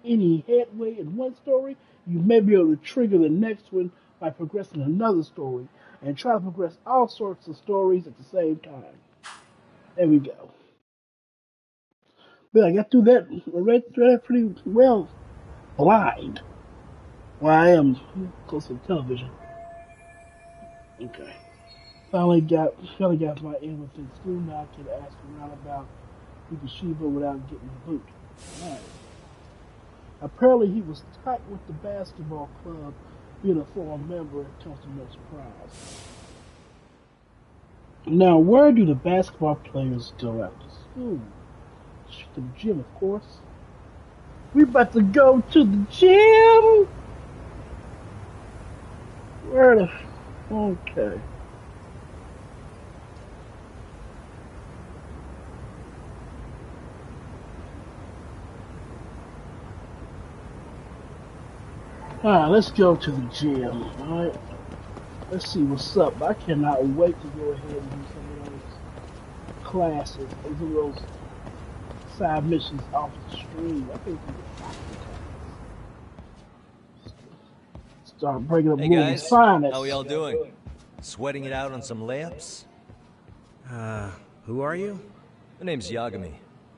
Speaker 1: any headway in one story, you may be able to trigger the next one by progressing another story and try to progress all sorts of stories at the same time. There we go. But I got through that, read that pretty well blind. Well, I am close to the television. Okay. Finally got my in within school. Now I can ask around about Fukushima without getting the boot. Alright. Apparently he was tight with the basketball club, being a former member comes to no surprise. Now, where do the basketball players go after school? To the gym, of course. We about to go to the gym! Where the... Okay. Alright, let's go to the gym. Alright, let's see what's up. I cannot wait to go ahead and do some of those classes, some of those side missions off the stream. I think we can start breaking up
Speaker 4: Hey
Speaker 1: movies.
Speaker 4: guys,
Speaker 1: Finest.
Speaker 4: how we all doing? Sweating it out on some layups?
Speaker 10: Who are you?
Speaker 4: My name's Yagami.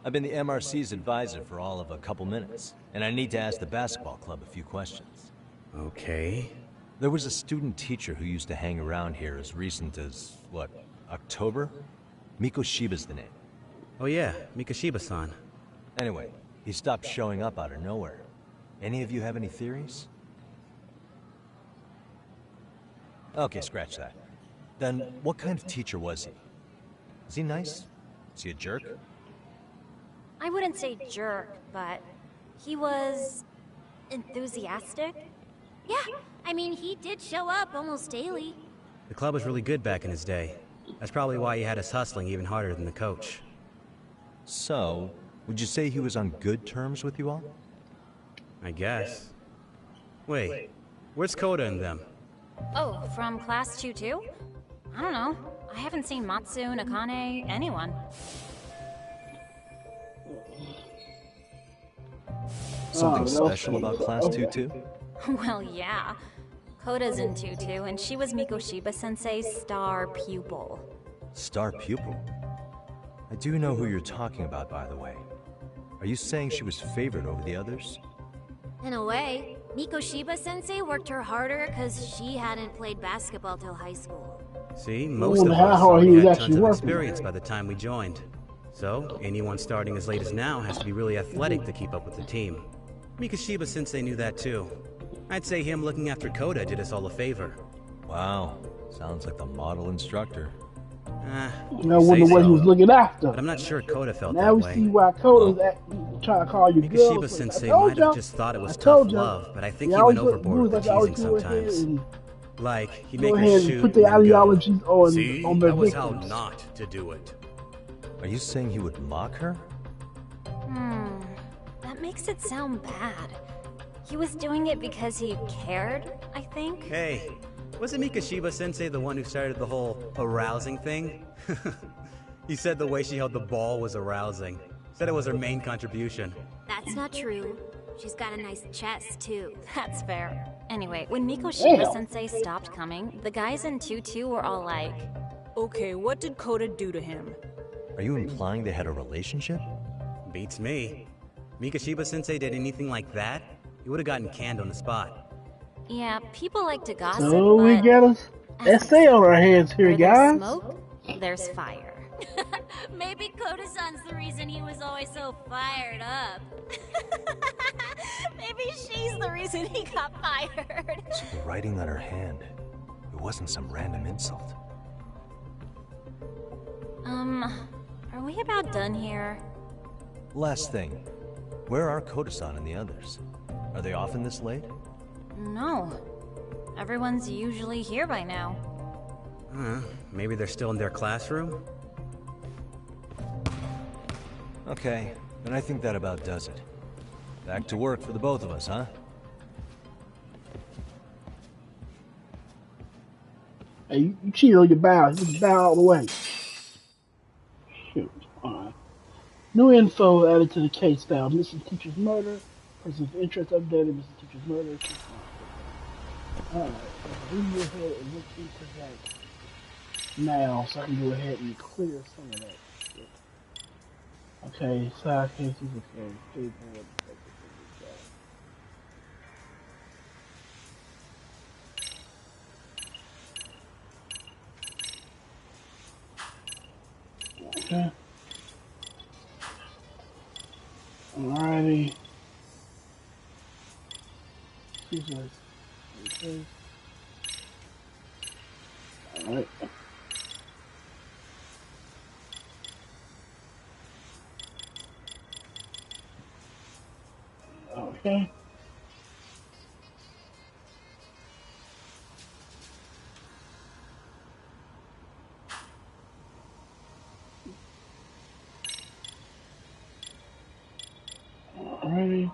Speaker 4: I've been the MRC's advisor for all of a couple minutes, and I need to ask the basketball club a few questions.
Speaker 10: Okay.
Speaker 4: There was a student teacher who used to hang around here as recent as, what, October? Mikoshiba's the name.
Speaker 10: Oh yeah, Mikoshiba-san.
Speaker 4: Anyway, he stopped showing up out of nowhere. Any of you have any theories? Okay, scratch that. Then, what kind of teacher was he? Was he nice? Was he a jerk?
Speaker 9: I wouldn't say jerk, but he was enthusiastic.
Speaker 7: Yeah, I mean, he did show up almost daily.
Speaker 10: The club was really good back in his day. That's probably why he had us hustling even harder than the coach.
Speaker 4: So, would you say he was on good terms with you all?
Speaker 10: I guess. Wait, where's Koda and them?
Speaker 9: Oh, from class 2 too? I don't know. I haven't seen Matsu, Nakane, anyone.
Speaker 4: Something special about Class 2 too?
Speaker 9: Well, yeah. Koda's in 2 too, and she was Mikoshiba-sensei's star pupil.
Speaker 4: Star pupil? I do know who you're talking about, by the way. Are you saying she was favored over the others?
Speaker 7: In a way, Mikoshiba-sensei worked her harder because she hadn't played basketball till high school.
Speaker 10: See, most of us already had tons of experience by the time we joined. So, anyone starting as late as now has to be really athletic to keep up with the team. Mikoshiba-sensei knew that too. I'd say him looking after Koda did us all a favor.
Speaker 4: Wow, sounds like the model instructor.
Speaker 1: I wonder what he was looking after.
Speaker 10: But I'm not sure Koda felt
Speaker 1: now
Speaker 10: that way.
Speaker 1: Now we see why Koda's trying to call you girl.
Speaker 10: Mikoshiba-sensei might have just thought it was tough love, but I think he went overboard with the teasing sometimes. Like, he'd make her shoot
Speaker 1: put the ideologies on,
Speaker 10: see,
Speaker 1: on their
Speaker 10: that was
Speaker 1: victims.
Speaker 10: how not to do it.
Speaker 4: Are you saying he would mock her?
Speaker 9: That makes it sound bad. He was doing it because he cared, I think.
Speaker 10: Hey, wasn't Mikoshiba-sensei the one who started the whole arousing thing? He said the way she held the ball was arousing. Said it was her main contribution.
Speaker 7: That's not true. She's got a nice chest, too.
Speaker 9: That's fair. Anyway, when Mikoshiba-sensei stopped coming, the guys in 2-2 were all like,
Speaker 11: okay, what did Koda do to him?
Speaker 4: Are you implying they had a relationship?
Speaker 10: Beats me. Mikoshiba-sensei did anything like that, he would have gotten canned on the spot.
Speaker 9: Yeah, people like to gossip,
Speaker 1: So we
Speaker 9: but
Speaker 1: got an essay on our hands here,
Speaker 9: where
Speaker 1: guys.
Speaker 9: there's smoke, there's fire.
Speaker 7: Maybe Koda-san's the reason he was always so fired up.
Speaker 9: Maybe she's the reason he got fired.
Speaker 4: So the writing on her hand, it wasn't some random insult.
Speaker 9: Are we about done here?
Speaker 4: Last thing, where are Koda-san and the others? Are they often this late?
Speaker 9: No. Everyone's usually here by now.
Speaker 10: Maybe they're still in their classroom?
Speaker 4: Okay, then I think that about does it. Back to work for the both of us, huh?
Speaker 1: Hey, you cheated on your bow. You just bow all the way. Shoot. Alright. New info added to the case file. Missing teacher's murder. Person's interest updated. Missing teacher's murder. Alright. So we can go ahead and look into that now so I can go ahead and clear some of that shit. Okay, side cases. Okay, skateboard. Okay. Alrighty. Okay. Alright. Okay. Alrighty.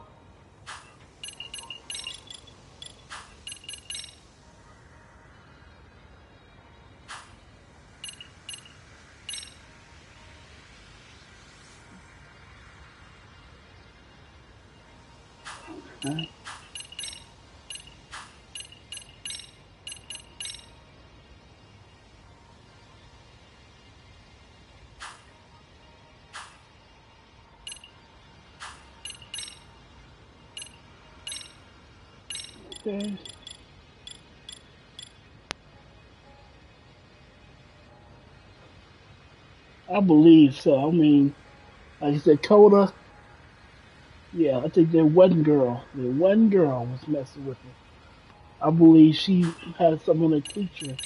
Speaker 1: Okay. Okay. I believe so. I mean, like you said, Coda. Yeah, I think that one girl was messing with her. I believe she had something on her teacher.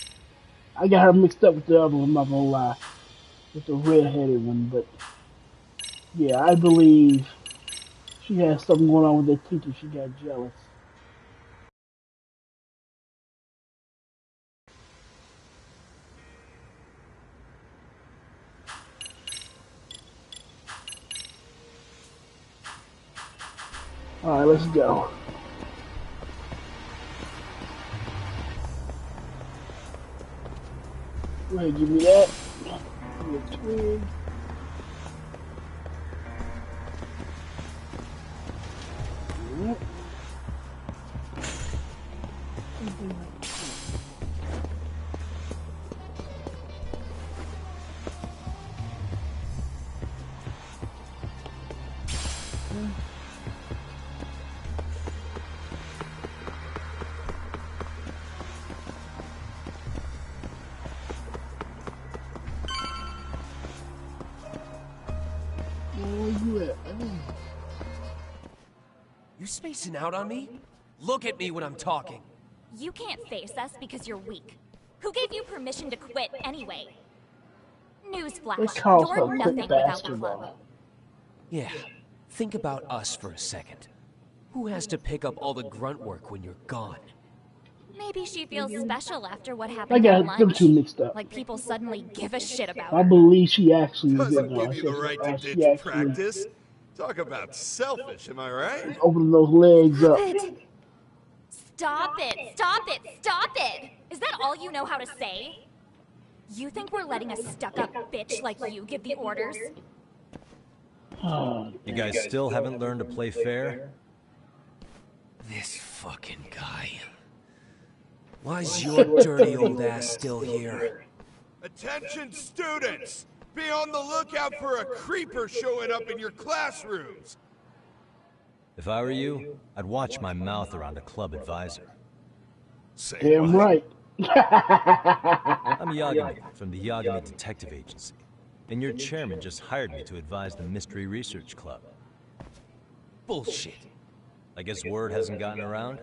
Speaker 1: I got her mixed up with the other one, I'm not gonna lie. With the red-headed one, but yeah, I believe she had something going on with the teacher. She got jealous. All right, let's go. Go ahead, give me that. Give me a twig. Yep. Where you at?
Speaker 12: You spacing out on me? Look at me when I'm talking.
Speaker 9: You can't face us because you're weak. Who gave you permission to quit anyway?
Speaker 1: They
Speaker 9: Newsflash,
Speaker 1: call her
Speaker 9: you're
Speaker 1: a
Speaker 9: nothing
Speaker 1: quick
Speaker 9: without the
Speaker 1: bastard,
Speaker 9: club.
Speaker 1: though.
Speaker 12: Yeah, think about us for a second. Who has to pick up all the grunt work when you're gone?
Speaker 9: Maybe she feels special after what
Speaker 1: I
Speaker 9: happened at
Speaker 1: got them
Speaker 9: lunch.
Speaker 1: two mixed up.
Speaker 9: Like people suddenly give a shit about
Speaker 1: I
Speaker 9: her.
Speaker 1: believe she actually was
Speaker 6: Doesn't
Speaker 1: in
Speaker 6: give
Speaker 1: there.
Speaker 6: you the right to
Speaker 1: She
Speaker 6: ditch
Speaker 1: actually
Speaker 6: practice. Talk about selfish, am I right?
Speaker 1: was opening those legs
Speaker 9: Stop
Speaker 1: up.
Speaker 9: it! Stop it! Stop it! Stop it! Is that all you know how to say? You think we're letting a stuck-up bitch like you give the orders?
Speaker 1: Oh,
Speaker 4: You guys still haven't learned to play fair?
Speaker 12: This fucking guy. Why's your dirty old ass still here?
Speaker 6: Attention students! Be on the lookout for a creeper showing up in your classrooms!
Speaker 4: If I were you, I'd watch my mouth around a club advisor.
Speaker 6: Say
Speaker 1: damn
Speaker 6: what?
Speaker 1: right.
Speaker 4: I'm Yagami from the Yagami Detective Agency, and your chairman just hired me to advise the Mystery Research Club.
Speaker 12: Bullshit.
Speaker 4: I guess word hasn't gotten around?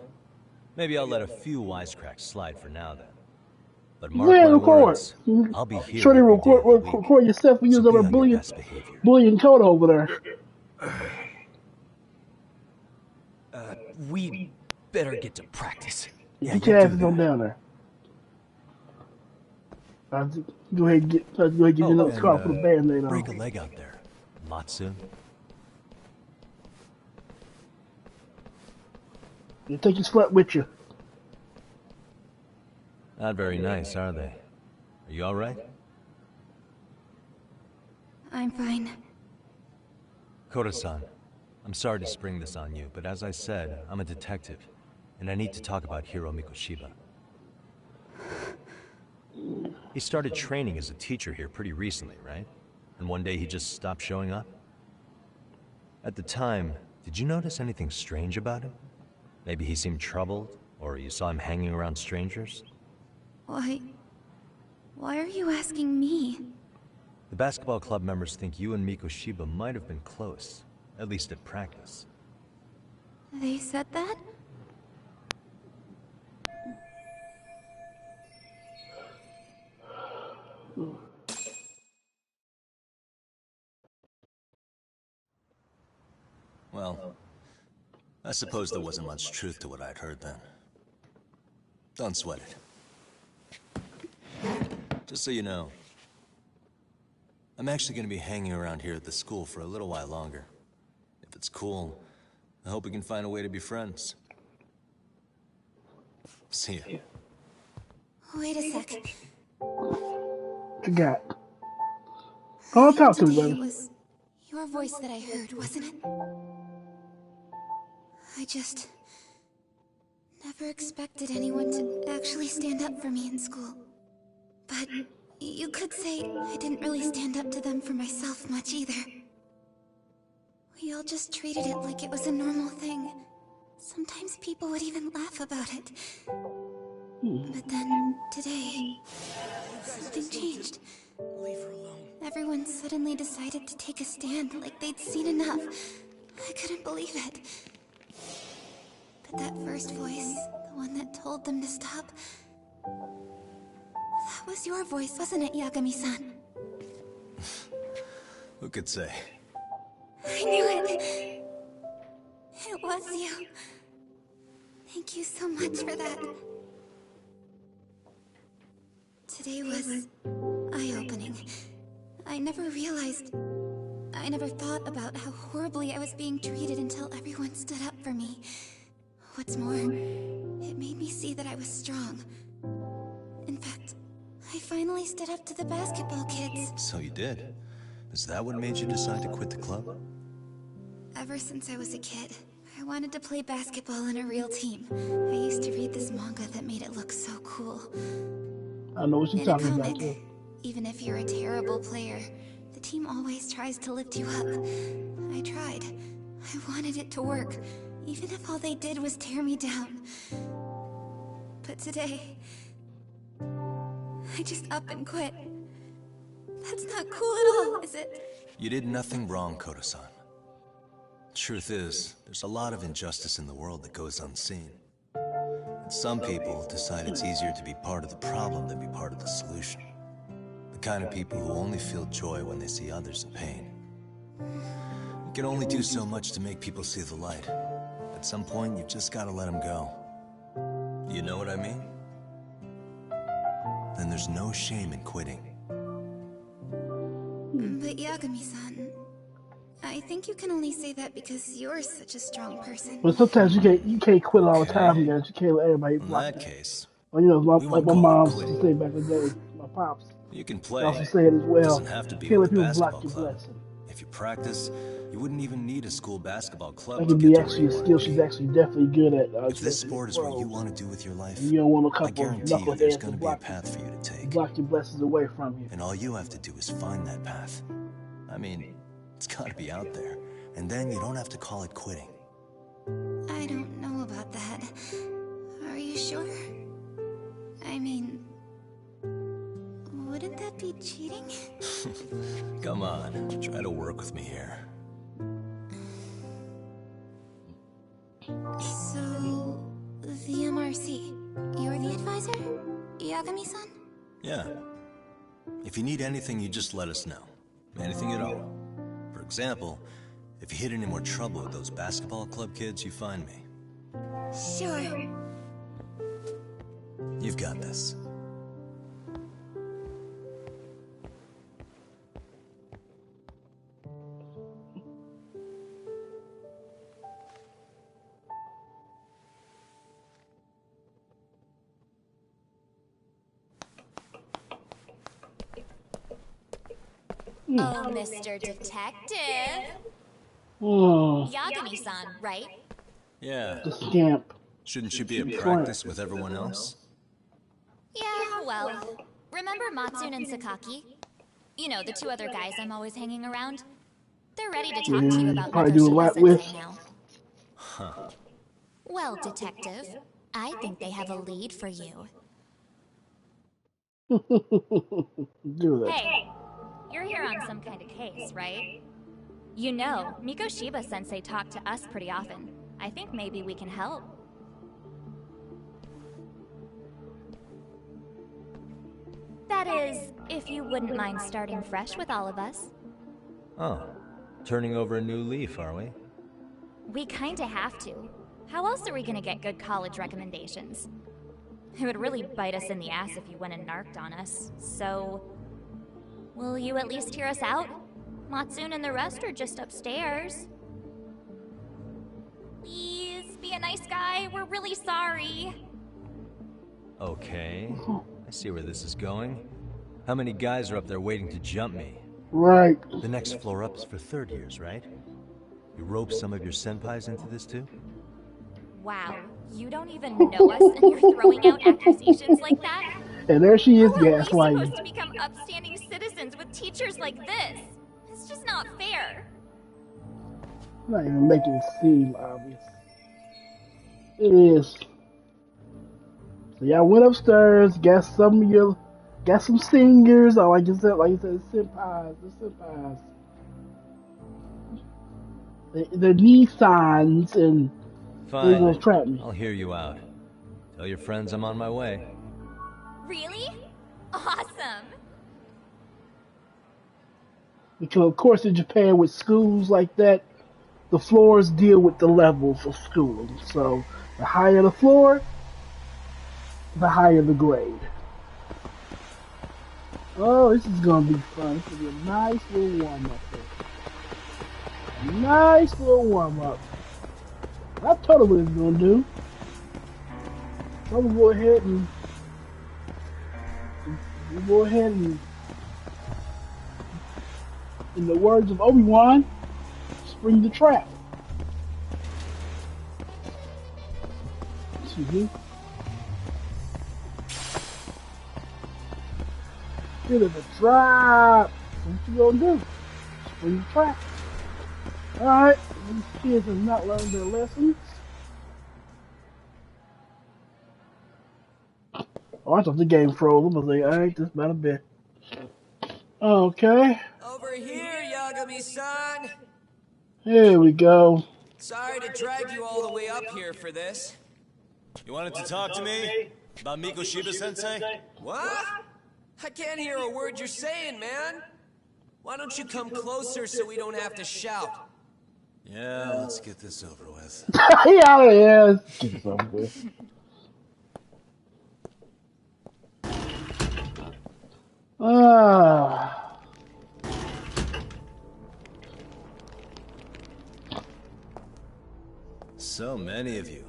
Speaker 4: Maybe I'll let a few wisecracks slide for now then. But mark
Speaker 1: Go ahead,
Speaker 4: my
Speaker 1: record.
Speaker 4: words, I'll be here
Speaker 1: Shorty,
Speaker 4: every day of the week,
Speaker 1: record yourself and
Speaker 4: so
Speaker 1: use
Speaker 4: be
Speaker 1: other
Speaker 4: on your best behavior.
Speaker 1: bullying code over there.
Speaker 12: We better get to practice.
Speaker 4: Yeah,
Speaker 1: Get
Speaker 4: you
Speaker 1: your
Speaker 4: do
Speaker 1: asses on
Speaker 4: that.
Speaker 1: down there. Go ahead and get your notes card for the band-aid on.
Speaker 4: Break a leg out there, Matsu.
Speaker 1: You take your slut with you.
Speaker 4: Not very nice, are they? Are you alright?
Speaker 3: I'm fine.
Speaker 4: Koda-san, I'm sorry to spring this on you, but as I said, I'm a detective, and I need to talk about Hiro Mikoshiba. He started training as a teacher here pretty recently, right? And one day he just stopped showing up? At the time, did you notice anything strange about him? Maybe he seemed troubled, or you saw him hanging around strangers?
Speaker 3: Why are you asking me?
Speaker 4: The basketball club members think you and Mikoshiba might have been close, at least at practice.
Speaker 3: They said that?
Speaker 13: Well, I suppose there wasn't much truth to what I'd heard then. Don't sweat it. Just so you know, I'm actually going to be hanging around here at the school for a little while longer. If it's cool, I hope we can find a way to be friends. See ya.
Speaker 3: Wait a sec.
Speaker 1: What you got? Go on, talk to me,
Speaker 3: Today
Speaker 1: baby.
Speaker 3: was your voice that I heard, wasn't it?
Speaker 7: I just never expected anyone to actually stand up for me in school. But you could say I didn't really stand up to them for myself much either. We all just treated it like it was a normal thing. Sometimes people would even laugh about it. But then, today, something changed.
Speaker 8: Leave her alone.
Speaker 7: Everyone suddenly decided to take a stand like they'd seen enough. I couldn't believe it. But that first voice, the one that told them to stop, that was your voice, wasn't it, Yagami-san?
Speaker 13: Who could say?
Speaker 7: I knew it. It was you. Thank you so much for that. Today was eye-opening. I never thought about how horribly I was being treated until everyone stood up for me. What's more, it made me see that I was strong. In fact, I finally stood up to the basketball kids.
Speaker 13: So you did? Is that what made you decide to quit the club?
Speaker 7: Ever since I was a kid, I wanted to play basketball in a real team. I used to read this manga that made it look so cool.
Speaker 1: I know what you're talking about, too.
Speaker 7: Even if you're a terrible player, the team always tries to lift you up. I tried. I wanted it to work, even if all they did was tear me down. But today, I just up and quit. That's not cool at all, is it?
Speaker 13: You did nothing wrong, Koto-san. Truth is, there's a lot of injustice in the world that goes unseen. And some people decide it's easier to be part of the problem than be part of the solution. The kind of people who only feel joy when they see others in pain. You can only do so much to make people see the light. At some point, you've just gotta let them go. You know what I mean? Then there's no shame in quitting.
Speaker 7: But Yagami-san, I think you can only say that because you're such a strong person.
Speaker 1: But sometimes you can't quit all the time, guys. You can't let everybody block
Speaker 13: In that case,
Speaker 1: well, you know, like my mom used to say back in the day, my pops.
Speaker 13: you can play.
Speaker 1: They also say it as well.
Speaker 13: It doesn't have to be
Speaker 1: Can't
Speaker 13: with
Speaker 1: let
Speaker 13: the
Speaker 1: people block
Speaker 13: basketball
Speaker 1: your
Speaker 13: club.
Speaker 1: blessing.
Speaker 13: If you practice, you wouldn't even need a school basketball club
Speaker 1: That
Speaker 13: to
Speaker 1: could
Speaker 13: get
Speaker 1: be
Speaker 13: to
Speaker 1: actually a
Speaker 13: where you
Speaker 1: skill
Speaker 13: want to
Speaker 1: she's
Speaker 13: be.
Speaker 1: actually definitely good at.
Speaker 13: If this sport is what you want to do with your life,
Speaker 1: you don't want a
Speaker 13: I
Speaker 1: couple of
Speaker 13: guarantee you there's
Speaker 1: knuckleheads
Speaker 13: going
Speaker 1: to
Speaker 13: to be a
Speaker 1: block,
Speaker 13: path for you to take.
Speaker 1: block your blessings away from you.
Speaker 13: And all you have to do is find that path. I mean, it's got to be out there. And then you don't have to call it quitting.
Speaker 7: I don't know about that. Are you sure? I mean, wouldn't that be cheating?
Speaker 13: Come on, try to work with me here.
Speaker 7: So, the MRC, you're the advisor? Yagami-san?
Speaker 13: Yeah. If you need anything, you just let us know. Anything at all. For example, if you hit any more trouble with those basketball club kids, you find me.
Speaker 7: Sure.
Speaker 13: You've got this.
Speaker 14: Oh, Mr. Detective.
Speaker 1: Oh,
Speaker 14: Yagami-san, right?
Speaker 13: Yeah.
Speaker 1: the scamp.
Speaker 13: Shouldn't you be at practice with everyone else?
Speaker 14: Yeah, well, remember Matsune and Sakaki? You know, the two other guys I'm always hanging around? They're ready to talk to you about
Speaker 1: Probably do a lot with.
Speaker 14: Sensei now.
Speaker 13: Huh.
Speaker 14: Well, Detective, I think they have a lead for you.
Speaker 1: Do that.
Speaker 14: Hey, you're here on some kind of case, right? You know, Mikoshiba-sensei talked to us pretty often. I think maybe we can help. That is, if you wouldn't mind starting fresh with all of us.
Speaker 4: Oh, turning over a new leaf, are we?
Speaker 14: We kinda have to. How else are we gonna get good college recommendations? It would really bite us in the ass if you went and narked on us, so... Will you at least hear us out? Matsune and the rest are just upstairs. Please, be a nice guy, we're really sorry.
Speaker 4: Okay, I see where this is going. How many guys are up there waiting to jump me?
Speaker 1: Right.
Speaker 4: The next floor up is for third years, right? You rope some of your senpais into this too?
Speaker 14: Wow, you don't even know us and you're throwing out accusations like that?
Speaker 1: And there she is,
Speaker 14: How are we
Speaker 1: gaslighting.
Speaker 14: supposed to become upstanding citizens with teachers like this? It's just not fair.
Speaker 1: I'm not even making it seem obvious. It is. So y'all went upstairs, got some singers, or like you said, senpais, the senpais. They're Nissans, and they're gonna trap me.
Speaker 4: I'll hear you out. Tell your friends I'm on my way.
Speaker 14: Really? Awesome!
Speaker 1: Because of course in Japan with schools like that, the floors deal with the levels of schooling. So the higher the floor, the higher the grade. Oh, this is gonna be fun. This is a nice little warm up here. Nice little warm up. I told her what it's gonna do. So I'm gonna go ahead and in the words of Obi-Wan, spring the trap. Excuse me. Get in the trap. What you gonna do? Spring the trap. Alright, these kids have not learned their lessons. Oh, I thought the game froze. I was like, alright, this about a bit. Okay.
Speaker 5: Over here, Yagami-san!
Speaker 1: Here we go.
Speaker 5: Sorry to drag you all the way up here for this.
Speaker 13: You wanted to talk to me? About Mikoshiba-sensei?
Speaker 5: What? I can't hear a word you're saying, man. Why don't you come closer so we don't have to shout?
Speaker 13: Yeah, let's get this over with.
Speaker 1: Yeah, let's get this over with.
Speaker 13: So many of you.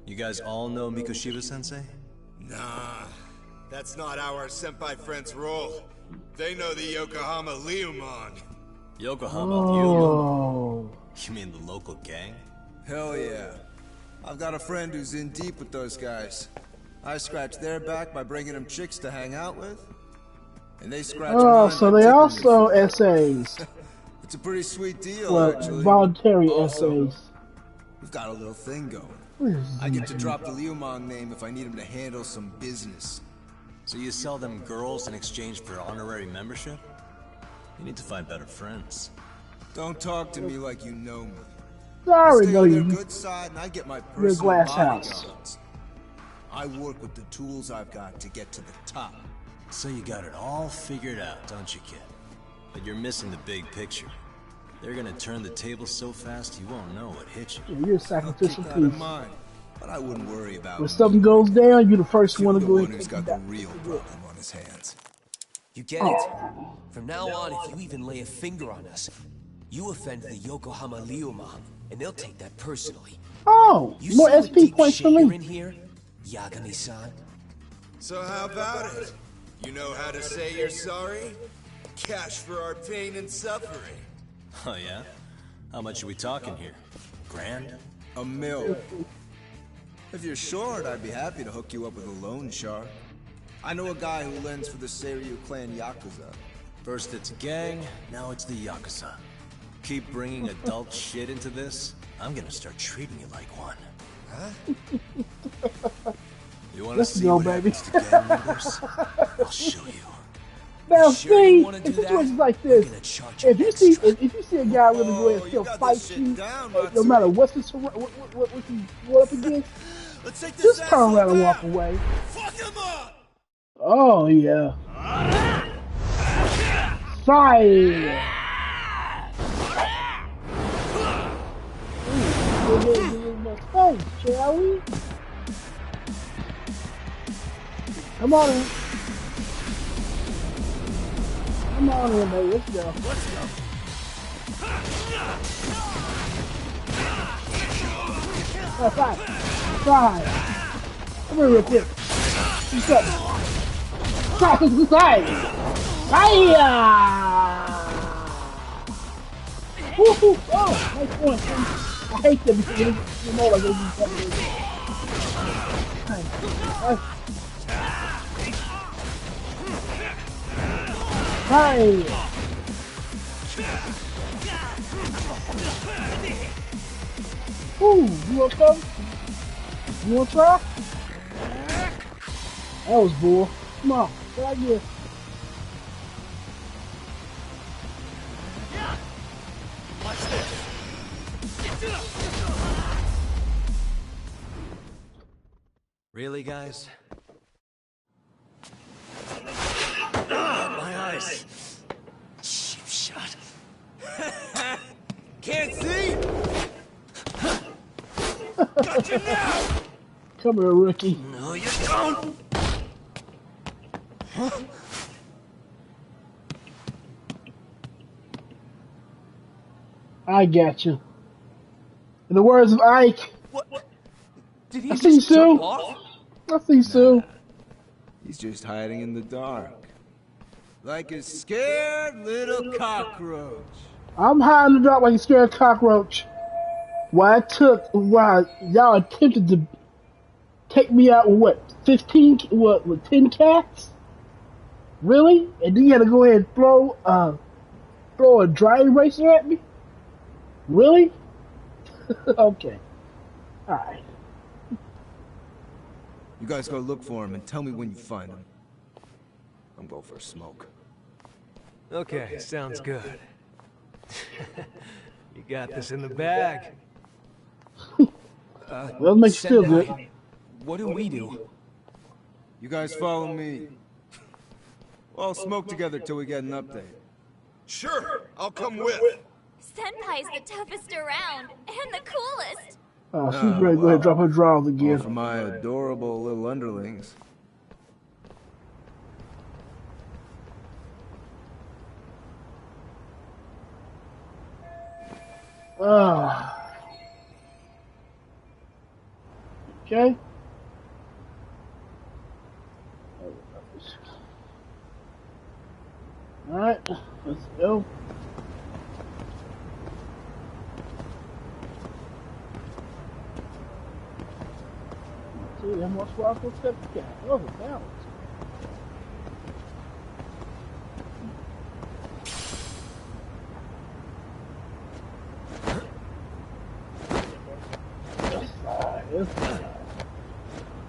Speaker 13: You guys all know Mikoshiba-sensei?
Speaker 6: Nah, that's not how our senpai friends roll. They know the Yokohama Leomon.
Speaker 13: Yokohama Leomon? You mean the local gang?
Speaker 15: Hell yeah. I've got a friend who's in deep with those guys. I scratch their back by bringing them chicks to hang out with. And they scratch mine
Speaker 1: so
Speaker 15: by
Speaker 1: they
Speaker 15: tickling
Speaker 1: also
Speaker 15: me.
Speaker 1: essays.
Speaker 15: It's a pretty sweet deal,
Speaker 1: Well,
Speaker 15: actually.
Speaker 1: voluntary
Speaker 15: Also,
Speaker 1: essays.
Speaker 15: we've got a little thing going. I get to drop the Leomon name if I need him to handle some business.
Speaker 13: So you sell them girls in exchange for honorary membership? You need to find better friends.
Speaker 15: Don't talk to me like you know me.
Speaker 1: Sorry,
Speaker 15: Stay
Speaker 1: no,
Speaker 15: on their
Speaker 1: you.
Speaker 15: good side, and I get my
Speaker 1: You're a
Speaker 15: personal
Speaker 1: glass
Speaker 15: bodyguards.
Speaker 1: house.
Speaker 15: I work with the tools I've got to get to the top.
Speaker 13: So you got it all figured out, don't you, kid? But you're missing the big picture. They're gonna turn the table so fast you won't know what hit you.
Speaker 1: Yeah, you're a sacrificial piece.
Speaker 15: Mind, but I wouldn't worry about
Speaker 1: When something goes down, you're the first one to
Speaker 15: the
Speaker 1: go
Speaker 15: one
Speaker 1: and
Speaker 15: who's
Speaker 1: take
Speaker 15: got
Speaker 1: it
Speaker 15: the
Speaker 1: down.
Speaker 15: real problem on his hands.
Speaker 5: You get it? From now on, if you even lay a finger on us, you offend the Yokohama Leomon, and they'll take that personally.
Speaker 1: Oh,
Speaker 5: You
Speaker 1: more
Speaker 5: see what
Speaker 1: SP
Speaker 5: deep
Speaker 1: points
Speaker 5: shit
Speaker 1: for
Speaker 5: you're
Speaker 1: me.
Speaker 5: in here, Yagami-san?
Speaker 6: So how about it? You know how to say you're sorry? Cash for our pain and suffering.
Speaker 13: Oh yeah? How much are we talking here? $1,000?
Speaker 15: $1 million. If you're short, I'd be happy to hook you up with a loan shark. I know a guy who lends for the Seiryu clan Yakuza.
Speaker 13: First it's a gang, now it's the Yakuza. Keep bringing adult shit into this, I'm gonna start treating you like one. Huh? You wanna see
Speaker 1: go,
Speaker 13: what
Speaker 1: baby.
Speaker 13: happens to gang members? I'll show you.
Speaker 1: Now,
Speaker 5: sure
Speaker 1: see,
Speaker 5: you wanna
Speaker 1: in
Speaker 5: do that?
Speaker 1: situations like this,
Speaker 5: I'm gonna charge
Speaker 1: if
Speaker 5: you
Speaker 1: you see
Speaker 5: extra.
Speaker 1: if you see a guy really go ahead and still fight you, no matter what's his what he's going up against,
Speaker 6: Let's take this
Speaker 1: just turn around and walk away.
Speaker 6: Fuck him up!
Speaker 1: Oh yeah. Fire! Oh, shall we? Come on in. Come on in, baby. Let's go.
Speaker 6: Let's go.
Speaker 1: Five. Come here real quick. What's up? Try to the side. Fire! Woo-hoo. Oh, nice point. I hate them because you know like they do something. Hey! Ooh, you want some? You want to try? That was bull. Come on, try again.
Speaker 4: Really, guys? My eyes. Cheap shot.
Speaker 6: Can't see? Got you now!
Speaker 1: Come here, rookie.
Speaker 4: No, you don't!
Speaker 1: I got you. In the words of Ike,
Speaker 6: What? Did he
Speaker 1: I see
Speaker 6: just jump
Speaker 1: Sue.
Speaker 6: off?
Speaker 1: I see Sue.
Speaker 15: He's just hiding in the dark. Like a scared little cockroach.
Speaker 1: I'm high in the dark like a scared cockroach. Why y'all attempted to take me out with what, 15, with 10 cats? Really? And then you had to go ahead and throw a dry eraser at me? Really? Okay. Alright.
Speaker 15: You guys go look for him and tell me when you find him. I'm going for a smoke.
Speaker 16: Okay, sounds good. You got this in the bag.
Speaker 1: That makes you feel good.
Speaker 5: What do we do?
Speaker 15: You guys follow me. We'll all smoke together till we get an update.
Speaker 6: Sure, I'll come with.
Speaker 14: Senpai's the toughest around, and the coolest.
Speaker 1: Oh, she's ready to go ahead and drop her drawers again.
Speaker 15: For my adorable little underlings.
Speaker 1: Okay. Alright, let's go. See, and what's wrong with that guy? Oh, the balance.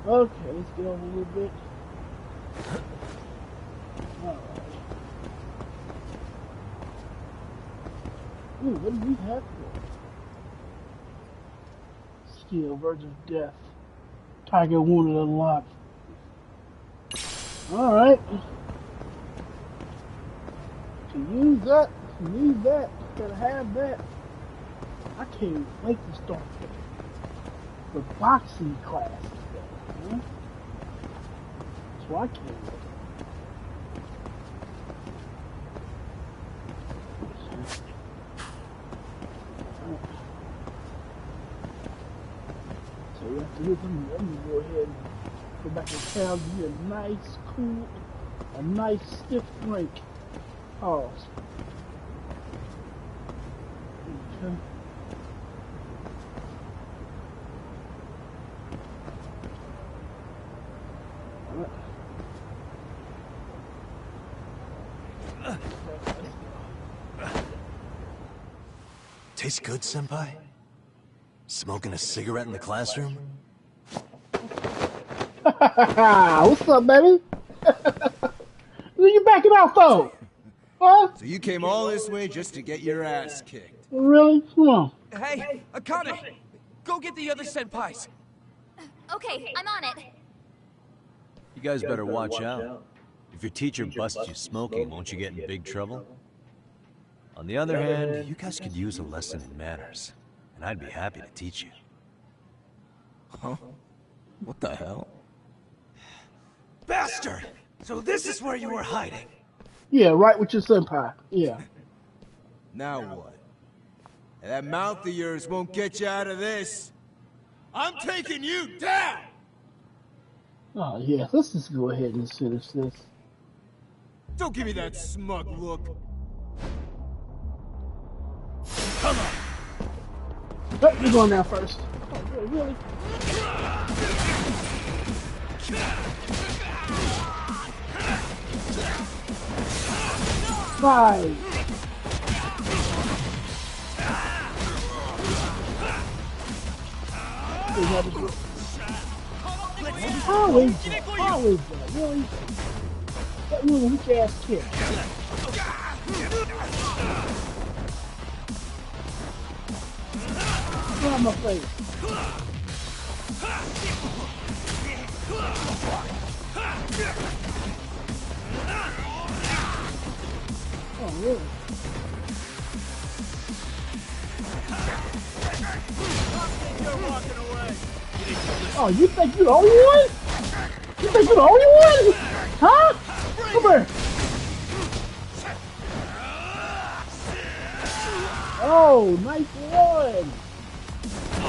Speaker 1: Okay, let's get on a little bit. Alright. Ooh, what do we have here? Skill, Verge of Death. Tiger wounded unlocked. Alright. To use that, need that, gotta have that. I can't wait to start the boxing class. Huh? So I can't wait. So after this, I'm gonna go ahead and go back to town, do a nice, cool, a nice stiff drink. Pause. Okay.
Speaker 13: Tastes good, Senpai? Smoking a cigarette in the classroom?
Speaker 1: What's up, baby? Where you backing out, though? Huh?
Speaker 15: So you came all this way just to get your ass kicked?
Speaker 1: Really? Come on.
Speaker 5: Hey, Akane! Go get the other senpais!
Speaker 14: Okay, I'm on it.
Speaker 13: You guys better watch out. If your teacher busts you smoking, won't you get in big trouble? On the other hand, you guys could use a lesson in manners, and I'd be happy to teach you.
Speaker 15: Huh? What the hell?
Speaker 16: Bastard! So this is where you were hiding.
Speaker 1: Yeah, right with your senpai. Yeah.
Speaker 15: Now what? That mouth of yours won't get you out of this. I'm taking you down!
Speaker 1: Oh, yeah. Let's just go ahead and finish this.
Speaker 15: Don't give me that smug look.
Speaker 1: Come on. Oh, you're going down first. Oh, really? Right. Always that, really? That little weak ass kid. Get out my face. Oh, really? Oh, you think you're the only one? You think you're the only one? Huh? Come here. Oh, nice one.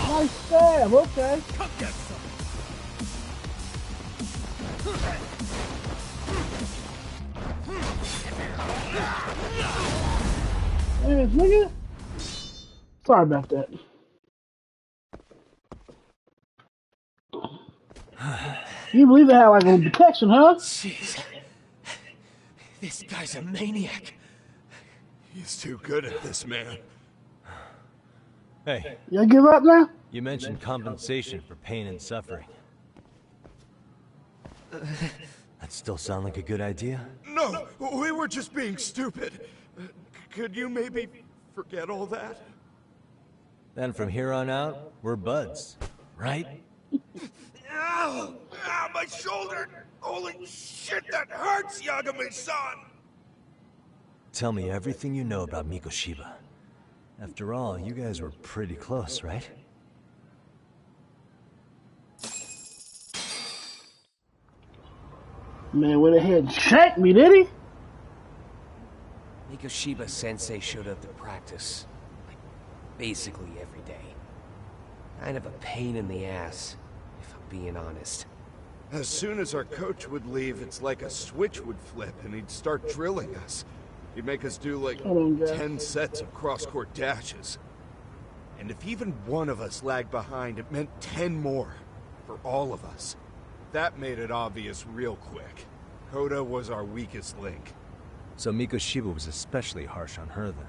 Speaker 1: Nice stab, okay. Man, nigga. Sorry about that. You believe they have like a protection, huh?
Speaker 6: Jeez. This guy's a maniac. He's too good at this, man.
Speaker 4: Hey.
Speaker 1: You give up now?
Speaker 4: You mentioned compensation for pain and suffering. That still sound like a good idea?
Speaker 6: No, we were just being stupid. Could you maybe forget all that?
Speaker 4: Then from here on out, we're buds, right?
Speaker 6: Ow! Ah, my shoulder! Holy shit, that hurts, Yagami-san!
Speaker 4: Tell me everything you know about Mikoshiba. After all, you guys were pretty close, right?
Speaker 1: Man went ahead and shanked me, did he?
Speaker 5: Mikoshiba-sensei showed up to practice, like, basically every day. Kind of a pain in the ass, if I'm being honest.
Speaker 6: As soon as our coach would leave, it's like a switch would flip and he'd start drilling us. He'd make us do like 10 sets of cross-court dashes. And if even one of us lagged behind, it meant 10 more for all of us. That made it obvious real quick. Koda was our weakest link.
Speaker 4: So Mikoshiba was especially harsh on her then?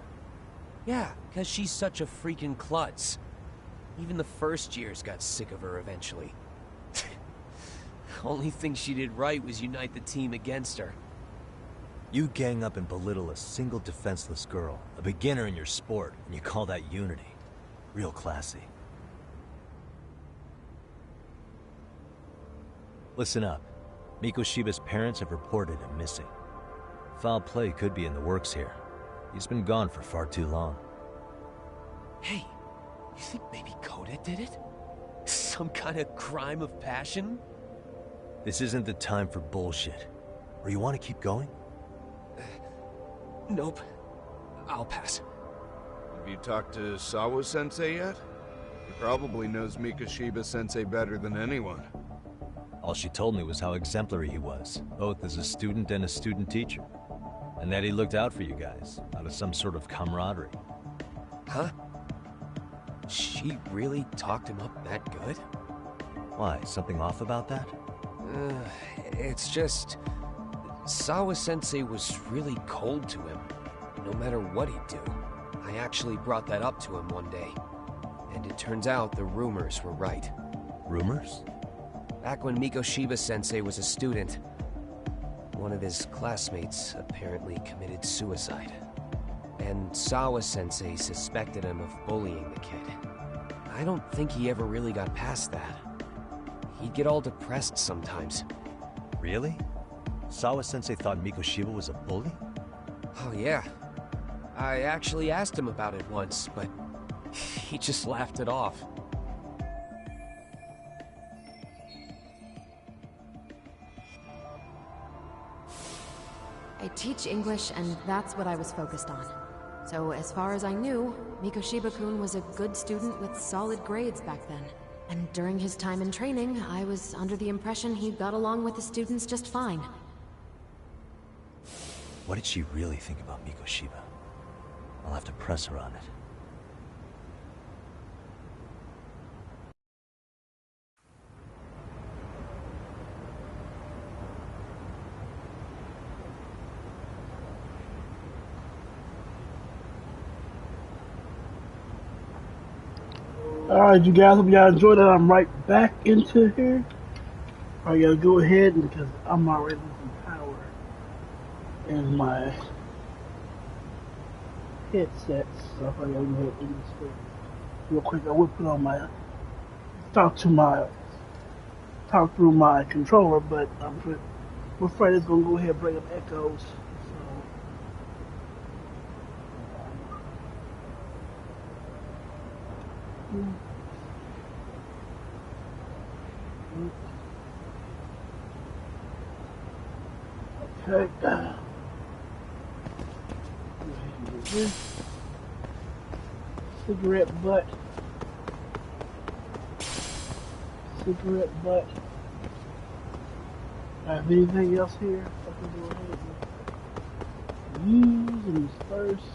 Speaker 5: Yeah, because she's such a freaking klutz. Even the first years got sick of her eventually. Only thing she did right was unite the team against her.
Speaker 4: You gang up and belittle a single defenseless girl, a beginner in your sport, and you call that unity. Real classy. Listen up. Mikoshiba's parents have reported him missing. Foul play could be in the works here. He's been gone for far too long.
Speaker 5: Hey, you think maybe Koda did it? Some kind of crime of passion?
Speaker 4: This isn't the time for bullshit. Or you want to keep going?
Speaker 5: Nope. I'll pass.
Speaker 6: Have you talked to Sawa-sensei yet? He probably knows Mikoshiba-sensei better than anyone.
Speaker 4: All she told me was how exemplary he was, both as a student and a student teacher. And that he looked out for you guys, out of some sort of camaraderie.
Speaker 5: Huh? She really talked him up that good?
Speaker 4: Why, something off about that?
Speaker 5: It's just... Sawa-sensei was really cold to him, no matter what he'd do. I actually brought that up to him one day. And it turns out the rumors were right.
Speaker 4: Rumors?
Speaker 5: Back when Mikoshiba-sensei was a student, one of his classmates apparently committed suicide. And Sawa-sensei suspected him of bullying the kid. I don't think he ever really got past that. He'd get all depressed sometimes.
Speaker 4: Really? Sawa-sensei thought Mikoshiba was a bully?
Speaker 5: Oh yeah. I actually asked him about it once, but he just laughed it off.
Speaker 3: I teach English, and that's what I was focused on. So as far as I knew, Mikoshiba-kun was a good student with solid grades back then. And during his time in training, I was under the impression he got along with the students just fine.
Speaker 4: What did she really think about Mikoshiba? I'll have to press her on it.
Speaker 1: Alright, you guys, hope y'all enjoyed it. I'm right back into here. I gotta go ahead because I'm already losing power in my headset, so I gotta go ahead and just real quick. I will put on my talk through my controller, but I'm afraid it's gonna go ahead and bring up echoes. So, okay. Cigarette butt. Cigarette butt. Have anything else here? I can go ahead and use and disperse.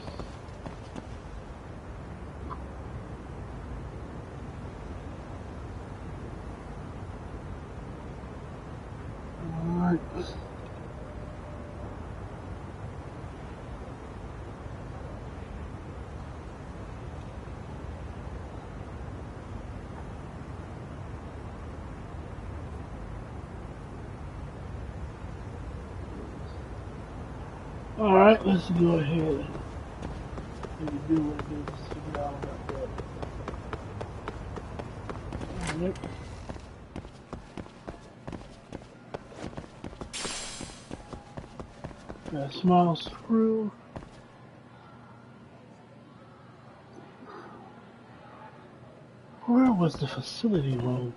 Speaker 1: Alright. Alright, let's go ahead and maybe do what it is to figure out about that. Alright. Got a small screw. Where was the facility room?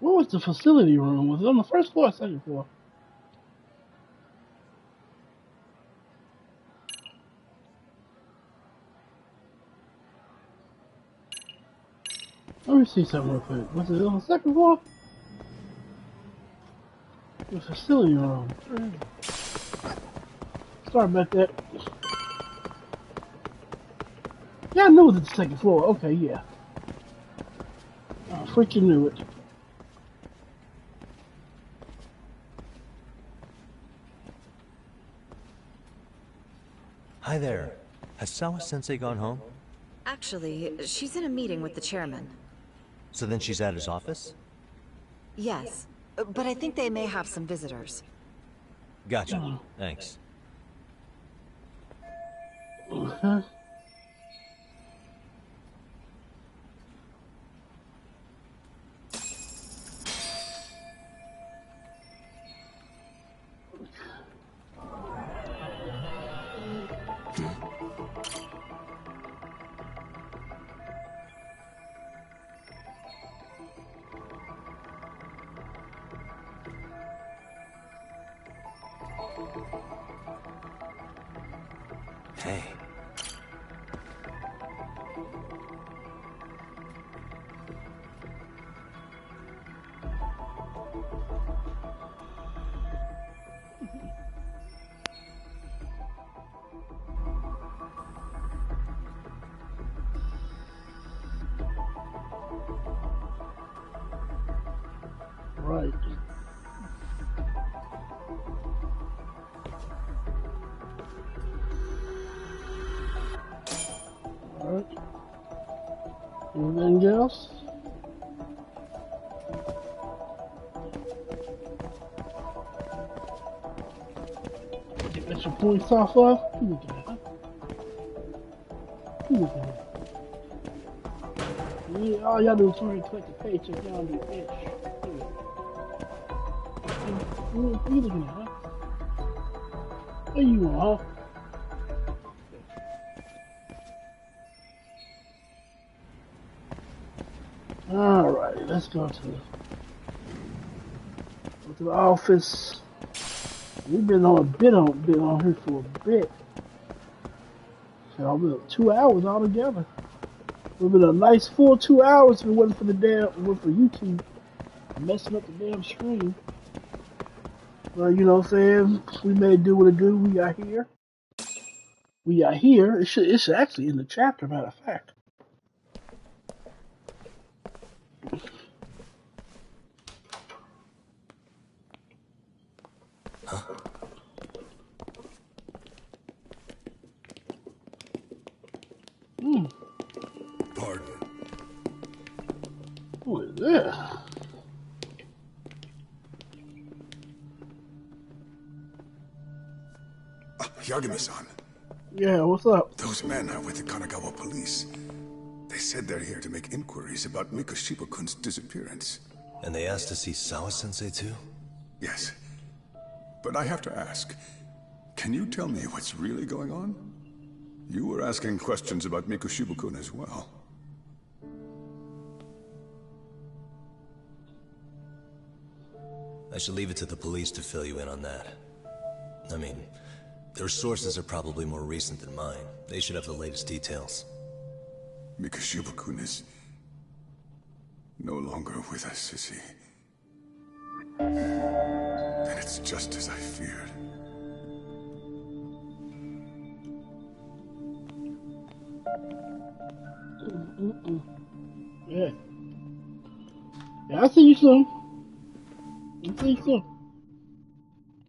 Speaker 1: Where was the facility room? Was it on the first floor or second floor? Let me see something real quick. Was it on the second floor? The facility room. Sorry about that. Yeah, I knew it was the second floor. Okay, yeah. I freaking knew it.
Speaker 4: Hi there. Has Sawa-sensei gone home?
Speaker 17: Actually, she's in a meeting with the chairman.
Speaker 4: So then she's at his office?
Speaker 17: Yes, but I think they may have some visitors.
Speaker 4: Gotcha. Thanks.
Speaker 1: Okay.
Speaker 4: Hey.
Speaker 1: Right. Alright. Anything else? Get your points off of? Look at that. Look at that. Yeah, all y'all do is try and collect the paycheck. Y'all do ish. What are you looking at, huh? What you want, huh? Alright, let's go to the office. We've been on here for a bit. So 2 hours altogether. It's been a nice full 2 hours if it wasn't for YouTube messing up the damn screen. Well, you know what I'm saying? We may do what it do. We are here. We are here. It's actually in the chapter, matter of fact.
Speaker 2: Pardon.
Speaker 1: Who is this?
Speaker 2: Yagami-san.
Speaker 1: Yeah, what's up?
Speaker 2: Those men are with the Kanagawa police. They said they're here to make inquiries about Mikoshiba-kun's disappearance.
Speaker 13: And they asked to see Sawa-sensei too?
Speaker 2: Yes. But I have to ask, can you tell me what's really going on? You were asking questions about Mikoshiba-kun as well.
Speaker 13: I should leave it to the police to fill you in on that. I mean, their sources are probably more recent than mine. They should have the latest details.
Speaker 2: Mikoshiba-kun is no longer with us, is he? Then it's just as I feared.
Speaker 1: Yeah. Yeah, I'll see you soon. I'll see you soon.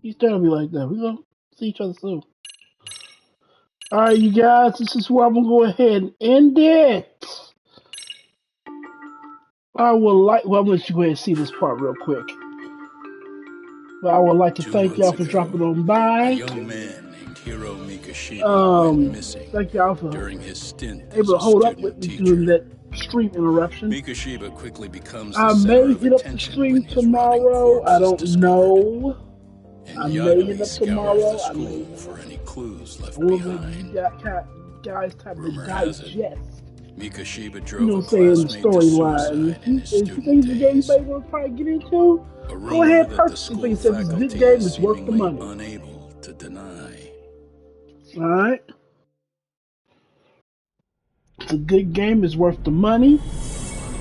Speaker 1: He's trying to be like that. We're gonna see each other soon. Alright, you guys, this is where I'm gonna go ahead and end it. I'm gonna let you go ahead and see this part real quick. But I would like to thank y'all for dropping on by.
Speaker 18: A young man named Hiro Mikoshiba went missing
Speaker 1: thank y'all for
Speaker 18: during his stint
Speaker 1: able to hold up with me during that stream interruption.
Speaker 18: Mikoshiba quickly becomes
Speaker 1: I may hit up the stream tomorrow. I don't know. I may hit up tomorrow. I may
Speaker 18: for any clues left
Speaker 1: behind. Guys type of digest.
Speaker 18: Mikoshiba drove
Speaker 1: you know, saying the storyline. If you think the game you want to probably get into, go ahead and purchase it. If it's a good game, it's worth the money.
Speaker 18: Unable to deny.
Speaker 1: Alright. It's a good game, it's worth the money.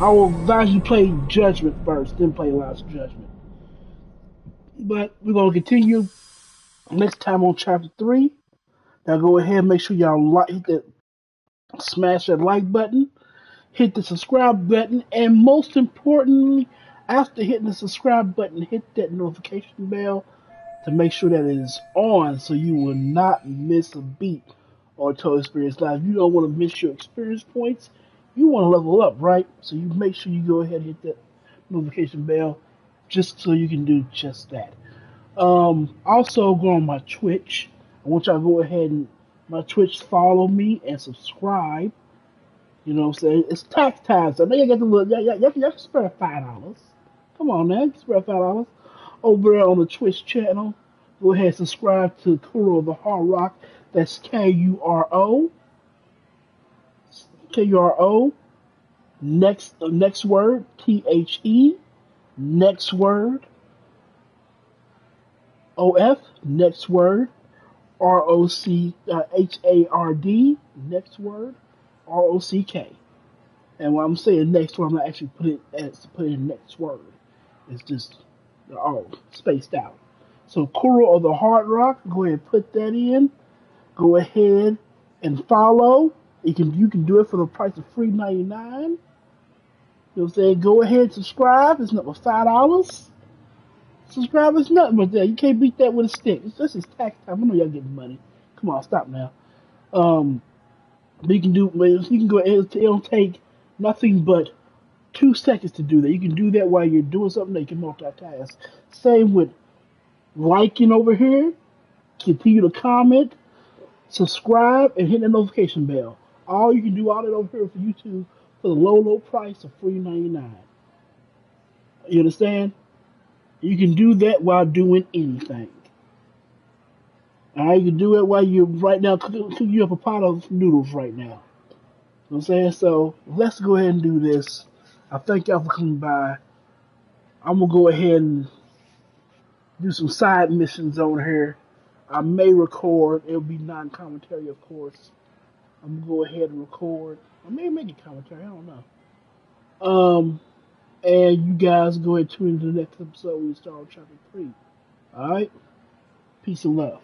Speaker 1: I will advise you play Judgment first, then play Last Judgment. But we're going to continue next time on Chapter 3. Now go ahead and make sure y'all hit that, smash that like button, hit the subscribe button, and most importantly, after hitting the subscribe button, hit that notification bell to make sure that it is on so you will not miss a beat on Total Experience Live. You don't want to miss your experience points. You want to level up, right? So you make sure you go ahead and hit that notification bell just so you can do just that. Also, go on my Twitch. I want y'all to go ahead and my Twitch, follow me and subscribe. You know what I'm saying? It's tax time, so I know you got to look. Y'all can spare $5. Come on, man, spare $5 over there on the Twitch channel. Go ahead and subscribe to Kuro the Hard Rock. That's Kuro. Kuro. Next word, THE. Next word, OF. Next word, ROC HARD. Next word, ROCK. And when I'm saying next word, I'm not actually put in next word. It's just all spaced out. So Kuro of the Hard Rock, go ahead and put that in. Go ahead and follow. You can do it for the price of $3.99. You know what I'm saying? Go ahead and subscribe. It's nothing but $5. Subscribe is nothing but that. You can't beat that with a stick. This is tax time. I know y'all getting money. Come on, stop now. But you can go ahead. It'll take nothing but 2 seconds to do that. You can do that while you're doing something that you can multitask. Same with liking over here. Continue to comment, subscribe, and hit the notification bell. All you can do all that over here for YouTube for the low price of $3.99. You understand? You can do that while doing anything. Alright, you can do it while you're right now cooking you up a pot of noodles right now. You know what I'm saying? So let's go ahead and do this. I thank y'all for coming by. I'm gonna go ahead and do some side missions on here. I may record. It'll be non-commentary, of course. I'm gonna go ahead and record. I may make it commentary. I don't know. And you guys go ahead and tune into the next episode. We start on Chapter 3. All right. Peace and love.